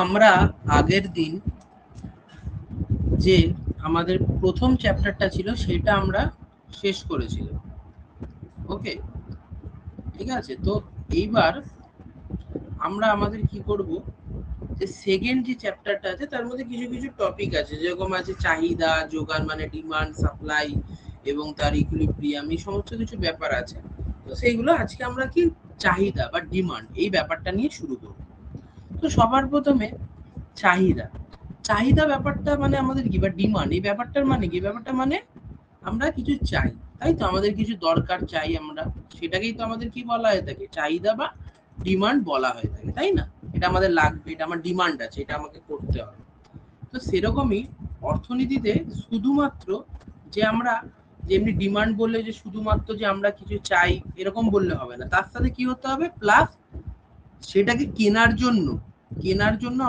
আমরা আগের দিন যে আমাদের প্রথম চ্যাপ্টারটা ছিল সেটা আমরা শেষ করেছিলাম। ওকে, ঠিক আছে। তো এইবার আমরা আমাদের কি করব, যে সেকেন্ড যে চ্যাপ্টারটা আছে তার মধ্যে কিছু কিছু টপিক আছে, যেরকম আছে চাহিদা, যোগান মানে ডিমান্ড, সাপ্লাই এবং তার ইকুইলিব্রিয়াম, এই সমস্ত কিছু ব্যাপার আছে। তো সেইগুলো আজকে আমরা কি চাহিদা বা ডিমান্ড এই ব্যাপারটা নিয়ে শুরু করব। তো সবার প্রথমে চাহিদা। চাহিদা ব্যাপারটা মানে আমাদের কি, বা ডিমান্ড এই ব্যাপারটার মানে কি, ব্যাপারটা মানে আমরা কিছু চাই, তাই তো, আমাদের কিছু দরকার চাই আমরা, সেটাকেই তো আমাদের কি বলা হয়ে থাকে, চাহিদা বা ডিমান্ড বলা হয়ে থাকে, তাই না? এটা আমাদের লাগবে, এটা আমার ডিমান্ড আছে, এটা আমাকে করতে হবে। তো সেরকমই অর্থনীতিতে শুধুমাত্র যে আমরা যেমনি ডিমান্ড বললে যে শুধুমাত্র যে আমরা কিছু চাই এরকম বললে হবে না, তার সাথে কি হতে হবে, প্লাস সেটাকে কেনার জন্য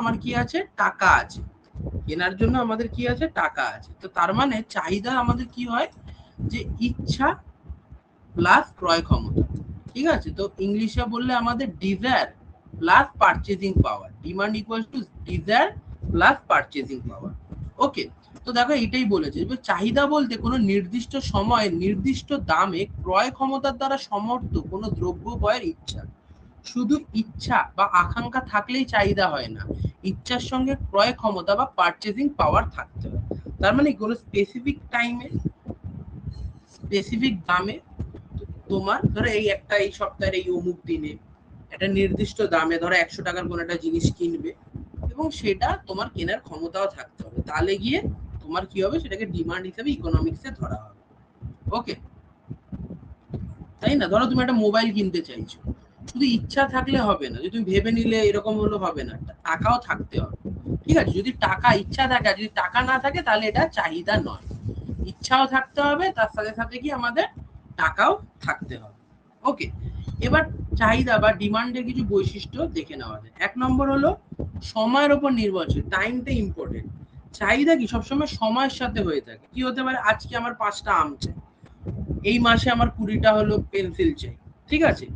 আমার কি আছে, টাকা আছে। কেনার জন্য আমাদের কি আছে, টাকা আছে। তো তার মানে চাহিদা আমাদের কি হয়, যে ইচ্ছা প্লাস ক্রয় ক্ষমতা। ঠিক আছে, তো ইংলিশে বললে আমাদের desire plus purchasing power, demand equals to desire plus purchasing power. Okay, তো দেখো এটাই বলেছে, যে চাহিদা বলতে কোনো নির্দিষ্ট সময়ে নির্দিষ্ট দামে ক্রয় ক্ষমতার দ্বারা সমর্থ কোনো দ্রব্য ক্রয়ের ইচ্ছা। শুধু ইচ্ছা বা আকাঙ্ক্ষা থাকলেই চাহিদা হয় না, ইচ্ছার সঙ্গে ক্রয় ক্ষমতা বা পারচেজিং পাওয়ার থাকতে হয়। তার মানে কোনো স্পেসিফিক টাইমে স্পেসিফিক দামে তোমার ধরো এই সপ্তাহের এই অমুক দিনে একটা নির্দিষ্ট দামে ধরো 100 টাকার কোনো একটা জিনিস কিনবে, এবং সেটা তোমার কেনার ক্ষমতাও থাকতে হবে, তাহলে গিয়ে তোমার কি হবে, সেটাকে ডিমান্ড হিসেবে ইকোনমিক্সে ধরা হবে। ওকে, তাই না? ধরো তুমি একটা মোবাইল কিনতে চাইছো, শুধু ইচ্ছা থাকলে হবে না, যদি তুমি ভেবে নিলে এরকম হলো হবে না, টাকাও থাকতে হবে। ঠিক আছে, যদি টাকা ইচ্ছা থাকে, আর যদি টাকা না থাকে তাহলে এটা চাহিদা নয়। ইচ্ছাও থাকতে হবে, তার সাথে সাথে কি আমাদের টাকাও থাকতে হবে। ওকে, এবার চাহিদা বা ডিমান্ডের কিছু বৈশিষ্ট্য দেখে নেওয়া যায়। 1 নম্বর হলো সময়ের উপর নির্ভরশীল, টাইমটা ইম্পর্টেন্ট। চাহিদা কি সবসময় সময়ের সাথে হয়ে থাকে। কি হতে পারে, আজকে আমার 5টা আম চাই, এই মাসে আমার 20টা হলো পেন্সিল চাই। ঠিক আছে,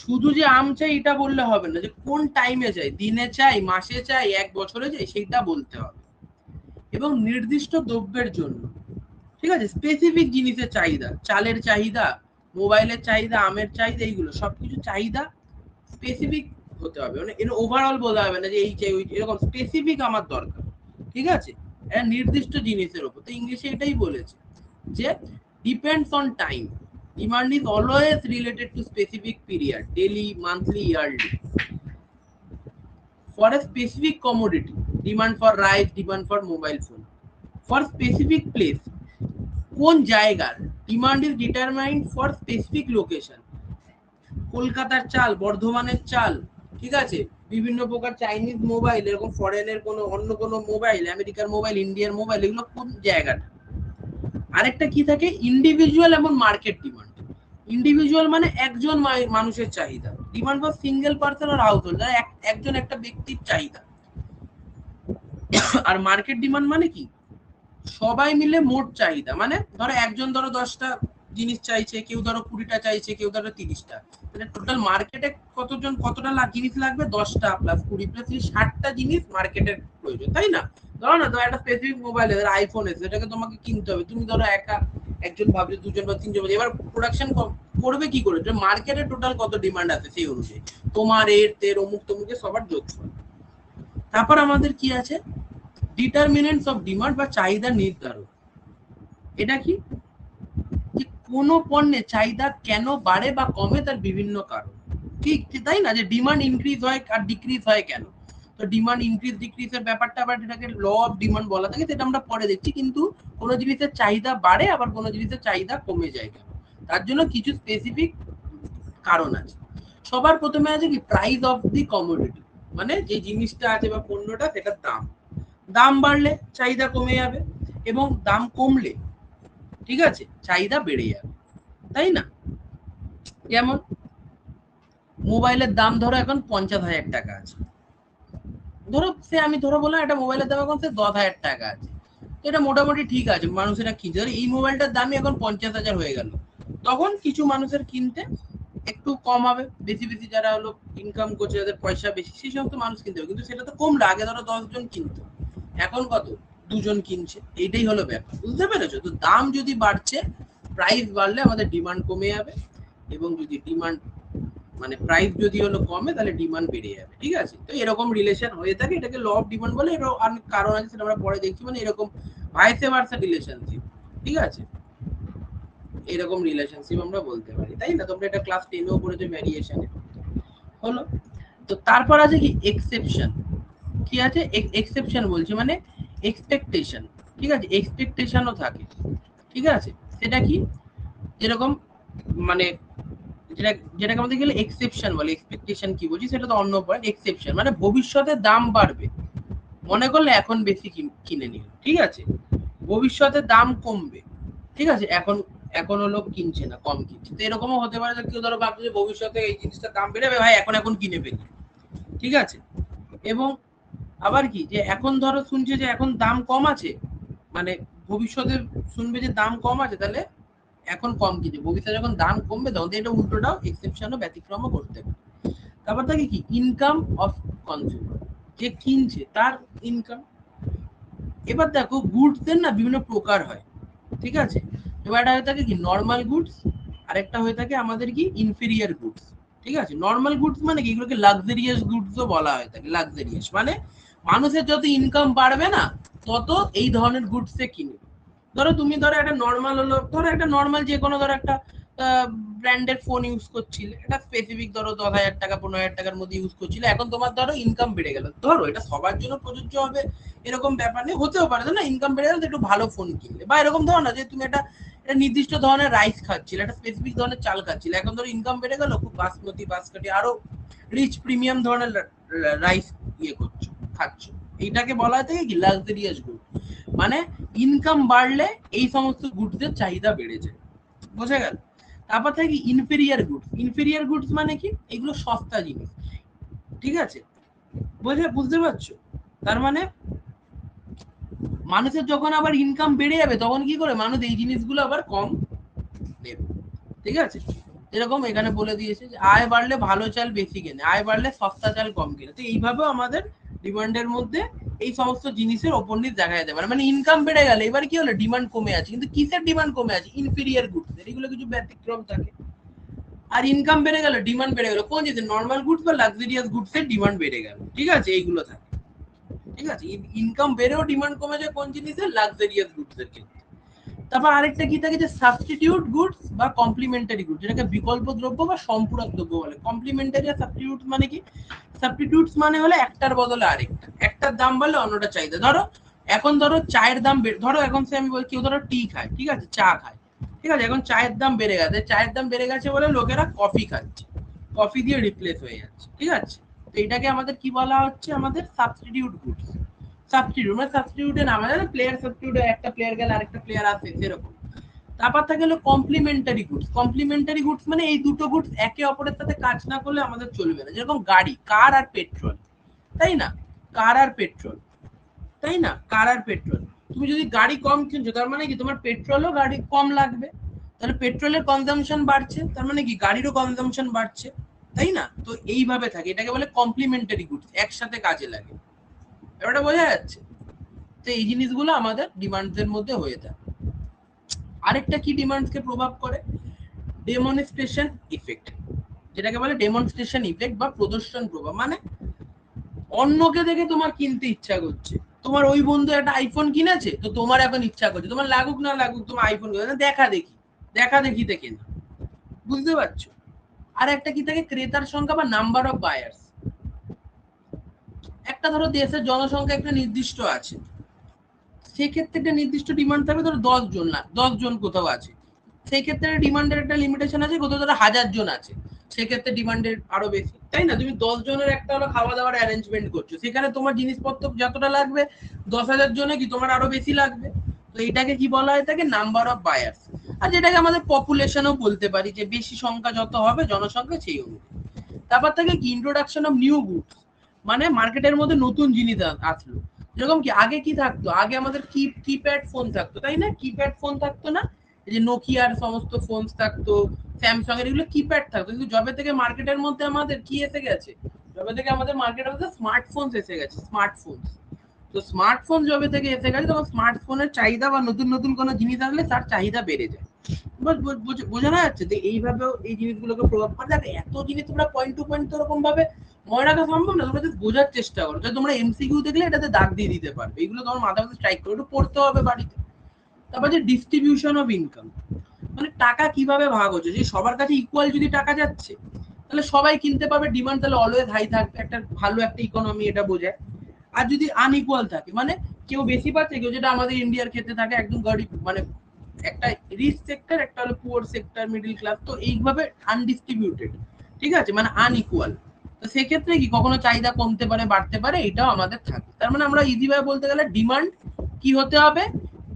শুধু যে আম চাই এটা বললে হবে না, যে কোন টাইমে চাই, দিনে চাই, মাসে চাই, 1 বছরে চাই, সেইটা বলতে হবে। এবং নির্দিষ্ট দ্রব্যের জন্য, ঠিক আছে, স্পেসিফিক জিনিসের চাহিদা, চালের চাহিদা, মোবাইলের চাহিদা, আমের চাহিদা, এইগুলো সবকিছু চাহিদা স্পেসিফিক হতে হবে। মানে এর ওভারঅল বলা হবে না যে এই চাই ওই, এরকম স্পেসিফিক আমার দরকার। ঠিক আছে, একটা নির্দিষ্ট জিনিসের উপর। তো ইংলিশে এটাই বলেছে যে depends on time, demand is always related to specific period, daily, monthly, yearly. For a specific commodity, demand for rice, demand for mobile phone. For specific place, কোন জায়গার, demand is determined for specific location. কলকাতার চাল, বর্ধমানের চাল, ঠিক আছে, বিভিন্ন প্রকার চাইনিজ মোবাইল, এরকম ফরেনের কোনো অন্য কোনো মোবাইল, আমেরিকার মোবাইল, ইন্ডিয়ার মোবাইল, এগুলো কোন জায়গাটা। আরেকটা কি থাকে, ইন্ডিভিজুয়াল এবং মার্কেট ডিমান্ড। ইন্ডিভিজুয়াল মানে একজন মানুষের চাহিদা, ডিমান্ড ফর সিঙ্গেল পার্সন আর হাউস হোল্ড, একজন একটা ব্যক্তির চাহিদা। আর মার্কেট ডিমান্ড মানে কি, সবাই মিলে মোট চাহিদা, মানে ধরো একজন ধরো 10টা জিনিস চাইছে, কেউ ধরো 20টা চাইছে, কেউ ধরো 30টা, মানে টোটাল মার্কেটে কতজন কতটা জিনিস লাগবে, 10টা প্লাস 20 প্লাস 60টা জিনিস মার্কেটের প্রয়োজন, তাই না? ধরো না, ধরো একটা স্পেসিফিক মোবাইল, ধরো আইফোন এসে, এটাকে তোমাকে কিনতে হবে, তুমি ধরো একজন ভাবছে, দুজন বা তিনজন, এবার প্রোডাকশন করবে কি করে, মার্কেটে টোটাল কত ডিমান্ড আছে সেই অনুযায়ী তোমার এর তের অমুক তমুকে সবার যোগফল। তারপর আমাদের কি আছে, ডিটারমিনেন্টস অফ ডিমান্ড বা চাহিদা নির্ধারক। এটা কি, যে কোনো পণ্যের চাহিদা কেন বাড়ে বা কমে তার বিভিন্ন কারণ। ঠিক তাই না, যে ডিমান্ড ইনক্রিজ হয় আর ডিক্রিজ হয় কেন। তো ডিমান্ড ইনক্রিজ ডিক্রিজের ব্যাপারটা আবার যেটাকে ল অফ ডিমান্ড বলা থাকে, সেটা আমরা পরে দেখছি। কিন্তু কোনো জিনিসের চাহিদা বাড়ে, আবার কোনো জিনিসের চাহিদা কমে যায় কেন, তার জন্য কিছু স্পেসিফিক কারণ আছে। সবার প্রথমে আছে কি, প্রাইস অফ দি কমোডিটি, মানে যে জিনিসটা আছে বা পণ্যটা, সেটার দাম। দাম বাড়লে চাহিদা কমে যাবে, এবং দাম কমলে, ঠিক আছে, চাহিদা বেড়ে যাবে, তাই না? যেমন মোবাইলের দাম ধরো এখন 50,000 টাকা আছে, ধরো সে আমি ধরো বললাম একটা মোবাইলের দাম এখন সে 10,000 টাকা আছে, তো এটা মোটামুটি ঠিক আছে, মানুষেরা কিনছে। এই মোবাইলটার দামই এখন 50,000 হয়ে গেল, তখন কিছু মানুষের কিনতে একটু কম হবে, বেশি বেশি যারা হলো ইনকাম করছে, যাদের পয়সা বেশি, সেই সমস্ত মানুষ কিনতে হবে। কিন্তু সেটা তো কমলো, আগে ধরো 10 জন কিনতো, এখন কত, 2 জন কিনছে। এইটাই হলো ব্যাপার, বুঝতে পেরেছো? তো দাম যদি বাড়ছে, প্রাইস বাড়লে আমাদের ডিমান্ড কমে যাবে, এবং যদি ডিমান্ড মানে প্রাইস যদি হলো কমে, তাহলে ডিমান্ড বেড়ে যাবে। ঠিক আছে, তো এরকম রিলেশন হয়ে থাকে, এটাকে ল অফ ডিমান্ড বলে। এর অনেক কারণ আছে, সেটা আমরা পরে দেখছি। মানে এরকম ভাইসে ভার্সা রিলেশনশিপ, ঠিক আছে, এরকম রিলেশনশিপ আমরা বলতে পারি, তাই না? তোমরা এটা ক্লাস 10 এও পড়েছো ভ্যারিয়েশনে, হলো। তো তারপর আছে কি এক্সেপশন। কি আছে এক্সেপশন বলছি, মানে এক্সপেকটেশন। ঠিক আছে, এক্সপেকটেশনও থাকে। ঠিক আছে, সেটা কি, যেরকম মানে যেটা যেটাকে আমাদের গেলে এক্সেপশন বলে। এক্সপেকটেশন কি বলছি সেটা তো অন্য পয়েন্ট। এক্সেপশন মানে ভবিষ্যতে দাম বাড়বে, মনে করলে এখন বেশি কিনে নিল। ঠিক আছে, ভবিষ্যতে দাম কমবে, ঠিক আছে, এখন এখন হলো কিনছে না, কম কিনছে। তো এরকমও হতে পারে যে কেউ ধরো ভাবছে যে ভবিষ্যতে এই জিনিসটার দাম বেড়ে যাবে, ভাই এখন এখন কিনে ফেলি। ঠিক আছে, এবং আবার কি, যে এখন ধরো শুনছে যে এখন দাম কম আছে, মানে ভবিষ্যতে শুনবে যে দাম কম আছে, তাহলে এখন কম কিনছে, ভবিষ্যতে যখন দাম কমবে তখন এটা উল্টোটাও, এক্সেপশনও ব্যতিক্রমও করতে পারে। তারপর থাকে কি ইনকাম অফ কনজিউমার, যে কিনছে তার ইনকাম। এবার দেখো গুডস এর না বিভিন্ন প্রকার হয়, ঠিক আছে। এবার একটা হয়ে থাকে কি নর্মাল গুডস, আরেকটা হয়ে থাকে আমাদের কি ইনফেরিয়ার গুডস। ঠিক আছে, নর্মাল গুডস মানে কি, এগুলোকে লাক্সারিয়াস গুডসও বলা হয় থাকে। লাক্সারিয়াস মানে মানুষের যত ইনকাম বাড়বে না, তত এই ধরনের গুডস এ কিনবে। ধরো তুমি ধরো একটা নর্মাল হলো, ধরো একটা নর্মাল যে কোনো ধরো একটা ব্র্যান্ডের ফোন ইউজ করছিলে, এটা স্পেসিফিক ধরো 10,000 টাকা 15,000 টাকার মধ্যে ইউজ করছিলে, এখন তোমার ধরো ইনকাম বেড়ে গেল। ধরো এটা সবার জন্য প্রযোজ্য হবে এরকম ব্যাপার নেই, হতেও পারে না ইনকাম বেড়ে গেলে একটু ভালো ফোন কিনলে, বা এরকম ধরো না যে তুমি একটা নির্দিষ্ট ধরনের রাইস খাচ্ছিলে, একটা স্পেসিফিক ধরনের চাল খাচ্ছিলে, এখন ধরো ইনকাম বেড়ে গেল, খুব বাসমতি বাসকাটি আরো রিচ প্রিমিয়াম ধরনের রাইস ইয়ে করছো, খাচ্ছ। এইটাকে বলা হয় থাকে কি লাক্সারিয়াস গুড। মানে ইনকাম বাড়লে এই সমস্ত গুডসের চাহিদা বেড়ে যায়, বোঝা গেল? তারপর থাকে ইনফেরিয়ার গুডস। ইনফেরিয়ার গুডস মানে কি, এগুলো সস্তা জিনিস। ঠিক আছে, বুঝতে পারছো? তার মানে মানুষের যখন আবার ইনকাম বেড়ে যাবে, তখন কি করে মানুষ এই জিনিসগুলো আবার কম নেবে। ঠিক আছে, এরকম এখানে বলে দিয়েছে যে আয় বাড়লে ভালো চাল বেশি কেনে, আয় বাড়লে সস্তা চাল কম কেনে। তো এইভাবেও আমাদের ডিমান্ডের মধ্যে এই সমস্ত জিনিসের ওপর নিচ দেখা যেতে পারে। মানে ইনকাম বেড়ে গেলে এবার কি হলো, ডিমান্ড কমে আছে, কিন্তু কিসের ডিমান্ড কমে আছে, ইনফেরিয়ার গুডস এর। এগুলো কিছু ব্যতিক্রম থাকে। আর ইনকাম বেড়ে গেল, ডিমান্ড বেড়ে গেল কোন জিনিসের, নর্মাল গুডস বা লাক্সারিয়াস গুডস এর ডিমান্ড বেড়ে গেল। ঠিক আছে, এইগুলো থাকে। ঠিক আছে, ইনকাম বেড়েও ডিমান্ড কমে যায় কোন জিনিসের, লাক্সারিয়াস গুডস এর ক্ষেত্রে। তারপর আরেকটা কি থাকে, যে সাবস্টিটিউট গুডস বা কমপ্লিমেন্টারি গুডস, যেটাকে বিকল্প দ্রব্য বা সম্পূরক দ্রব্য বলে। কমপ্লিমেন্টারি আর সাবস্টিটিউট মানে কি, সাবস্টিটিউটস মানে হলো একটার বদলে আরেকটা, একটার দাম বাড়লে অন্যটা চাহিদা। ধরো এখন ধরো চায়ের দাম ধরো এখন সে আমি বলি কেউ ধরো টি খায়, ঠিক আছে, চা খায়, ঠিক আছে, এখন চায়ের দাম বেড়ে গেছে, চায়ের দাম বেড়ে গেছে বলে লোকেরা কফি খাচ্ছে, কফি দিয়ে রিপ্লেস হয়ে যাচ্ছে। ঠিক আছে, তো এটাকে আমাদের কি বলা হচ্ছে, আমাদের সাবস্টিটিউট গুডস। সাবস্টিটিউট মানে সাবস্টিটিউটের নাম আছে না, প্লেয়ার সাবস্টিটিউট, একটা প্লেয়ার গেলে আরেকটা প্লেয়ার আসে, সেরকম। তারপর থাকে হলো কমপ্লিমেন্টারি গুডস। কমপ্লিমেন্টারি গুডস মানে এই দুটো গুডস একে অপরের সাথে কাজ না করলে আমাদের চলবে না। যেরকম গাড়ি, কার আর পেট্রোল, তাই না? কার আর পেট্রোল, তাই না? কার আর পেট্রোল, তুমি যদি গাড়ি কম কিনছো, তার মানে কি তোমার পেট্রোলও গাড়ি কম লাগবে, তাহলে পেট্রোলের কনজাম্পশন বাড়ছে, তার মানে কি গাড়িরও কনজাম্পশন বাড়ছে, তাই না? তো এইভাবে থাকে, এটাকে বলে কমপ্লিমেন্টারি গুডস, একসাথে কাজে লাগে। ব্যাপারটা বোঝা যাচ্ছে? তো এই জিনিসগুলো আমাদের ডিমান্ডসের মধ্যে হয়ে থাকে। আরেকটা কি ডিমান্ডসকে প্রভাব করে, ডেমনস্ট্রেশন ইফেক্ট, যেটাকে বলে ডেমনস্ট্রেশন ইফেক্ট বা প্রদর্শন প্রভাব। মানে অন্যকে দেখে তোমার কিনতে ইচ্ছা করছে, তোমার ওই বন্ধু একটা আইফোন কিনেছে, তো তোমার এখন ইচ্ছা করছে, তোমার লাগুক না লাগুক তোমার আইফোন দেখা দেখি, দেখা দেখিতে কেনা, বুঝতে পারছো? আর একটা কি থাকে, ক্রেতার সংখ্যা বা নাম্বার অফ বায়ার্স। একটা ধরো দেশের জনসংখ্যা একটা নির্দিষ্ট আছে, সেক্ষেত্রে একটা নির্দিষ্ট ডিমান্ড থাকবে, ধরো 10 জন, না 10 জন কোথাও আছে, সেই ক্ষেত্রে ডিমান্ডের একটা লিমিটেশন আছে, কোথাও ধরো 1000 জন আছে, সেক্ষেত্রে ডিমান্ডের আরো বেশি, তাই না? তুমি 10 জনের একটা হলো খাওয়া দাওয়ার অ্যারেঞ্জমেন্ট করছো, সেখানে তোমার জিনিসপত্র যতটা লাগবে 10,000 জনে কি তোমার আরো বেশি লাগবে। তো এটাকে কি বলা হয় থাকে, নাম্বার অফ বায়ার্স। আর যেটাকে আমাদের পপুলেশনও বলতে পারি, যে বেশি সংখ্যা যত হবে জনসংখ্যা সেই অনুযায়ী। তারপর থাকে কি ইন্ট্রোডাকশন অফ নিউ গুডস, মানে মার্কেটের মধ্যে নতুন জিনিস আসলো। যেরকম কি আগে কি থাকতো, আগে আমাদের কিপ্যাড ফোন থাকতো, তাই না? কিপ্যাড ফোন থাকতো না, এই যে নোকিয়ার সমস্ত ফোন থাকতো, স্যামসাং এর, এগুলো কিপ্যাড থাকতো, কিন্তু যবে থেকে মার্কেটের মধ্যে আমাদের কি এসে গেছে, যবে থেকে আমাদের মার্কেটের মধ্যে স্মার্টফোন এসে গেছে, স্মার্টফোন। তো স্মার্টফোন যবে থেকে এসে গেছে তখন স্মার্টফোনের চাহিদা বা নতুন নতুন কোনো জিনিস আসলে তার চাহিদা বেড়ে যায়। বোঝানো যাচ্ছে যে এইভাবেও এই জিনিসগুলোকে প্রভাব করে। দেখো এত জিনিস তোমরা পয়েন্ট টু পয়েন্ট তো এরকম ভাবে মনে রাখা সম্ভব না, তোমরা জাস্ট বোঝার চেষ্টা করো। তোমরা এমসিকিউ দেখলে এটাতে দাগ দিয়ে দিতে পারবে, এগুলো তোমার মাথার মধ্যে স্ট্রাইক করে একটু পড়তে হবে বাড়িতে। তারপর যে ডিস্ট্রিবিউশন অফ ইনকাম, মানে টাকা কিভাবে ভাগ হচ্ছে, যে সবার কাছে ইকুয়াল যদি টাকা যাচ্ছে তাহলে সবাই কিনতে পারবে, ডিমান্ড তাহলে অলওয়েজ হাই থাকবে, একটা ভালো একটা ইকোনমি এটা বোঝায়। আর যদি আনইকুয়াল থাকে, মানে কেউ বেশি পাচ্ছে, কেউ, যেটা আমাদের ইন্ডিয়ার ক্ষেত্রে থাকে একদম গরিব, মানে একটা রিচ সেক্টর, একটা হলো পুয়ার সেক্টর, মিডল ক্লাস, তো এইভাবে আনডিস্ট্রিবিউটেড, ঠিক আছে, মানে আনইকুয়াল। তো সেক্ষেত্রে কি কখনো চাহিদা কমতে পারে, বাড়তে পারে, এটাও আমাদের থাকে। তার মানে আমরা ইজি ভাবে বলতে গেলে ডিমান্ড কি হতে হবে,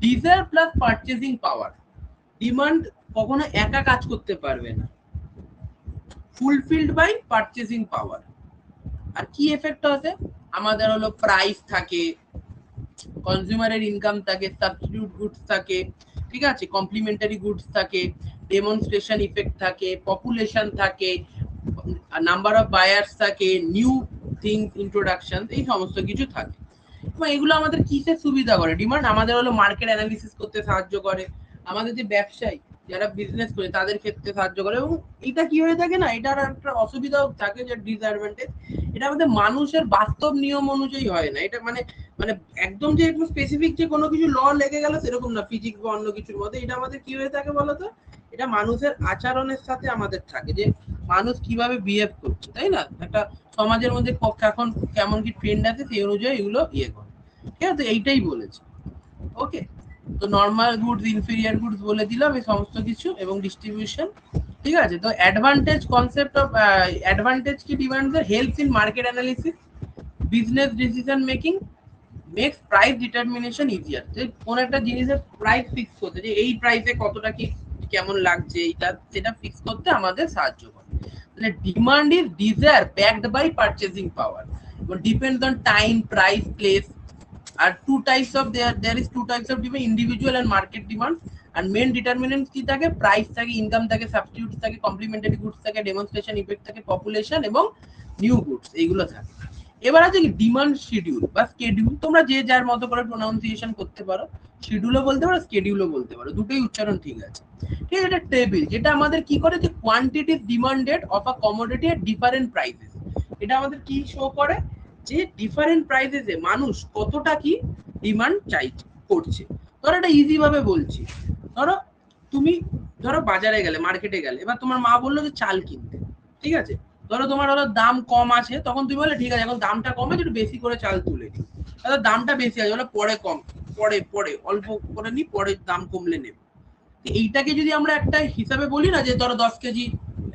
desire plus purchasing power. Demand কখনো একা কাজ করতে পারবে না, ফুলফিলড বাই পারচেজিং পাওয়ার। আর কি এফেক্ট আছে, আমাদের হলো প্রাইস থাকে, কনজিউমারের ইনকাম থাকে, সাবস্টিটিউট গুডস থাকে, ঠিক আছে, কমপ্লিমেন্টারি গুডস থাকে, ডেমনস্ট্রেশন ইফেক্ট থাকে, পপুলেশন থাকে, নাম্বার অফ বায়ার্স থাকে, নিউ থিংস ইন্ট্রোডাকশন, এই সমস্ত কিছু থাকে। এবং এগুলো আমাদের কিসের সুবিধা করে, ডিমান্ড আমাদের হলো মার্কেট অ্যানালিসিস করতে সাহায্য করে, আমাদের যে ব্যবসায়ী যারা বিজনেস করে তাদের ক্ষেত্রে সাহায্য করে। এবং এটা কি হয়ে থাকে না, এটার একটা অসুবিধাও থাকে, যে ডিসঅ্যাডভান্টেজ, এটা আমাদের মানুষের বাস্তব নিয়ম অনুযায়ী হয় না। এটা মানে মানে একদম যে একটু স্পেসিফিক যে কোনো কিছু ল লেগে গেল সেরকম না, ফিজিক্স বা অন্য কিছুর মধ্যে। এটা আমাদের কি হয়ে থাকে বলতো, এটা মানুষের আচরণের সাথে আমাদের থাকে, যে মানুষ কিভাবে বিহেভ করছে, তাই না, একটা সমাজের মধ্যে এখন কেমন কি ট্রেন্ড আছে সেই অনুযায়ী এগুলো ইয়ে করে, ঠিক আছে, এইটাই বলেছে। ওকে, তো নর্মাল গুডস, ইনফেরিয়ার গুডস বলে দিলাম এই সমস্ত কিছু, এবং ডিস্ট্রিবিউশন, ঠিক আছে। তো অ্যাডভান্টেজ, কনসেপ্ট অফ অ্যাডভান্টেজ কি, demand helps in market analysis, business decision making, makes price determination easier. যে কোন একটা জিনিসের প্রাইস ফিক্স করতে, যে এই প্রাইসে কতটা কি কেমন লাগছে, এইটা সেটা ফিক্স করতে আমাদের সাহায্য করে। তাহলে demand is desire backed by purchasing power, depends on time, price, place. আর there is two types of demand, individual and market demand. আর মেন ডিটারমিনেন্ট কি থাকে, প্রাইস থাকে, ইনকাম থাকে, সাবস্টিটিউট থাকে, কমপ্লিমেন্টারি গুডস থাকে, ডেমনস্ট্রেশন ইফেক্ট থাকে, population এবং নিউ গুডস, এইগুলো থাকে। এবার আছে কি ডিমান্ড শিডিউল বা স্কেডিউল, তোমরা যে যার মতো করে প্রোনাউন্সিয়েশন করতে পারো, শিডিউলও বলতে পারো, স্কেডিউলও বলতে পারো, দুটোই উচ্চারণ ঠিক আছে। ঠিক আছে, এটা টেবিল, যেটা আমাদের কি করে, যে quantity demanded of a commodity at different prices. এটা আমাদের কি শো করে, যে ডিফারেন্ট প্রাইসেসে মানুষ কতটা কি ডিমান্ড চাইছে করছে। ধরো এটা ইজি ভাবে বলছি, ধরো তুমি ধরো বাজারে গেলে, মার্কেটে গেলে, এবার তোমার মা বললো যে চাল কিনতে, ঠিক আছে, ধরো তোমার হলো দাম কম আছে, তখন তুমি বলে ঠিক আছে এখন দামটা কম আছে একটু বেশি করে চাল তুলে নি, তাহলে দামটা বেশি আছে বলে পরে কম, পরে অল্প করে নি, পরে দাম কমলে নেব। এইটাকে যদি আমরা একটা হিসাবে বলি না, যে ধরো 10 কেজি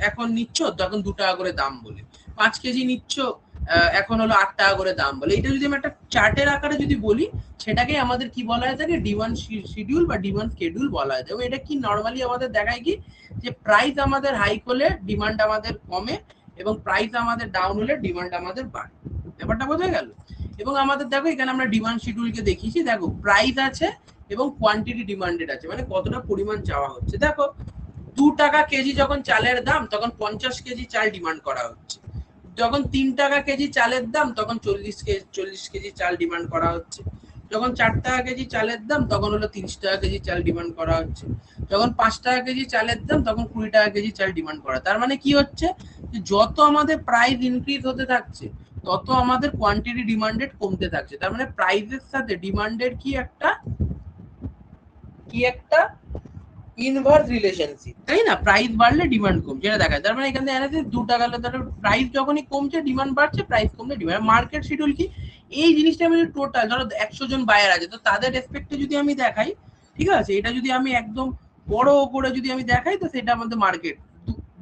এখন নিচ্ছ, তখন 2 টাকা করে দাম বলে, 5 কেজি নিচ্ছ এখন হলো 8 টাকা করে দাম বলে, এটা যদি আমরা একটা চার্টের আকারে যদি বলি, সেটাকে আমাদের কি বলা হয় থাকে, ডিমান্ড শিডিউল বা ডিমান্ড স্কেডিউল বলা হয়। এবং এটা কি নর্মালি আমাদের দেখায় কি, যে প্রাইস আমাদের হাই হলে ডিমান্ড আমাদের কমে, এবং প্রাইস আমাদের ডাউন হলে ডিমান্ড আমাদের বাড়ে। ব্যাপারটা বোঝা গেল? এবং আমাদের দেখো এখানে আমরা ডিমান্ড শিডিউলকে দেখিয়েছি, দেখো প্রাইস আছে এবং কোয়ান্টিটি ডিমান্ডেড আছে, মানে কতটা পরিমাণ চাওয়া হচ্ছে। দেখো 2 টাকা কেজি যখন চালের দাম, তখন 50 কেজি চাল ডিমান্ড করা হচ্ছে। যখন 3 টাকা কেজি চালের দাম, তখন 40 কেজি চাল ডিমান্ড করা হচ্ছে। যখন 4 টাকা কেজি চালের দাম, তখন হলো 30 টাকা কেজি চাল ডিমান্ড করা হচ্ছে। যখন 5 টাকা কেজি চালের দাম, তখন 20 টাকা কেজি চাল ডিমান্ড করা। তার মানে কি হচ্ছে, যত আমাদের প্রাইস ইনক্রিজ হতে থাকছে, তত আমাদের কোয়ান্টিটি ডিমান্ডেড কমতে থাকছে। তার মানে প্রাইসের সাথে ডিমান্ডের কি একটা ইনভার্স রিলেশনশিপ, তাই না, প্রাইস বাড়লে ডিমান্ড কমছে, এটা দেখা যায়। তার মানে এখানে অ্যানালিসিস 2 টাকা হলে তাহলে প্রাইস যখনই কমছে ডিমান্ড বাড়ছে, প্রাইস কমলে ডিমান্ড। মার্কেট শিডিউল কি, এই জিনিসটা আমি টোটাল ধরো 100 জন বায়ার আছে, তো তাদের রেসপেক্টে যদি আমি দেখাই, ঠিক আছে, এটা যদি আমি একদম বড় করে যদি আমি দেখাই, তো সেটা আমাদের মার্কেট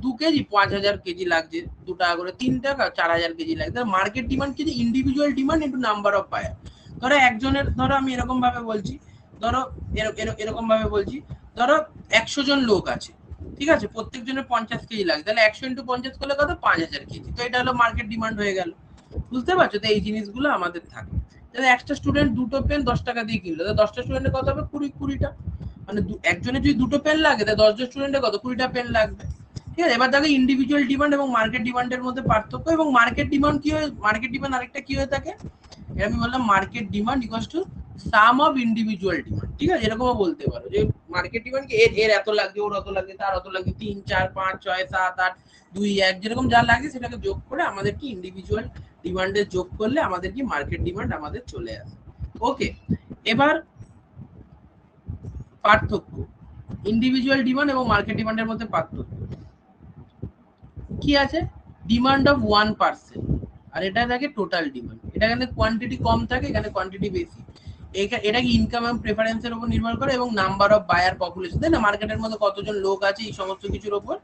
2 কেজি 5000 কেজি লাগছে, 2 টাকা করে, 3 টাকা 4000 কেজি লাগছে। মার্কেট ডিমান্ড কি, individual demand into number of buyer. ধরো একজনের, ধরো আমি এরকম ভাবে বলছি, ধরো এরকম ভাবে বলছি, ধরো 100 জন লোক আছে, ঠিক আছে, প্রত্যেকজনের 50 কেজি লাগে, তাহলে 100 ইন্টু 50 করলে কত, 5000 কেজি। তো এটা হলো মার্কেট ডিমান্ড হয়ে গেল, বুঝতে পারছো? তো এই জিনিসগুলো আমাদের থাকে। তাহলে একটা স্টুডেন্ট 2টো পেন 10 টাকা দিয়ে কিনলো, তো 10টা স্টুডেন্টের কত হবে, 20টা। মানে একজনের যদি দুটো পেন লাগে তাহলে 10 জন স্টুডেন্টের কত 20টা পেন লাগবে। ঠিক আছে, এবার দেখো ইন্ডিভিজুয়াল ডিমান্ড এবং মার্কেট ডিমান্ডের মধ্যে পার্থক্য। এবং মার্কেট ডিমান্ড কি হয়, মার্কেট ডিমান্ড আরেকটা কি হয়ে থাকে, আমি বললাম market demand equals to some of individual demand. ঠিক আছে, এরকমও বলতে পারো যে মার্কেট ডিমান্ড কি এর এত লাগবে, ওর অত লাগবে, তার অত লাগবে, 3 4 5 6 7 8 2 1 যেরকম যা লাগে সেটাকে যোগ করে আমাদের কি ইন্ডিভিজুয়াল ডিমান্ডে যোগ করলে আমাদের কি মার্কেট ডিমান্ড আমাদের চলে আসে। ওকে, এবার পার্থক্য ইন্ডিভিজুয়াল ডিমান্ড এবং মার্কেট ডিমান্ডের মধ্যে পার্থক্য কি আছে, ডিমান্ড অফ 1% আর এটা থাকে টোটাল ডিমান্ড। এটা এখানে কোয়ান্টিটি কম থাকে, এখানে কোয়ান্টিটি বেশি। এটা কি ইনকাম এবং প্রেফারেন্সের উপর নির্ভর করে এবং নাম্বার অফ বায়ার পপুলেশন, তাই না, মার্কেটের মধ্যে কতজন লোক আছে এই সমস্ত কিছুর উপর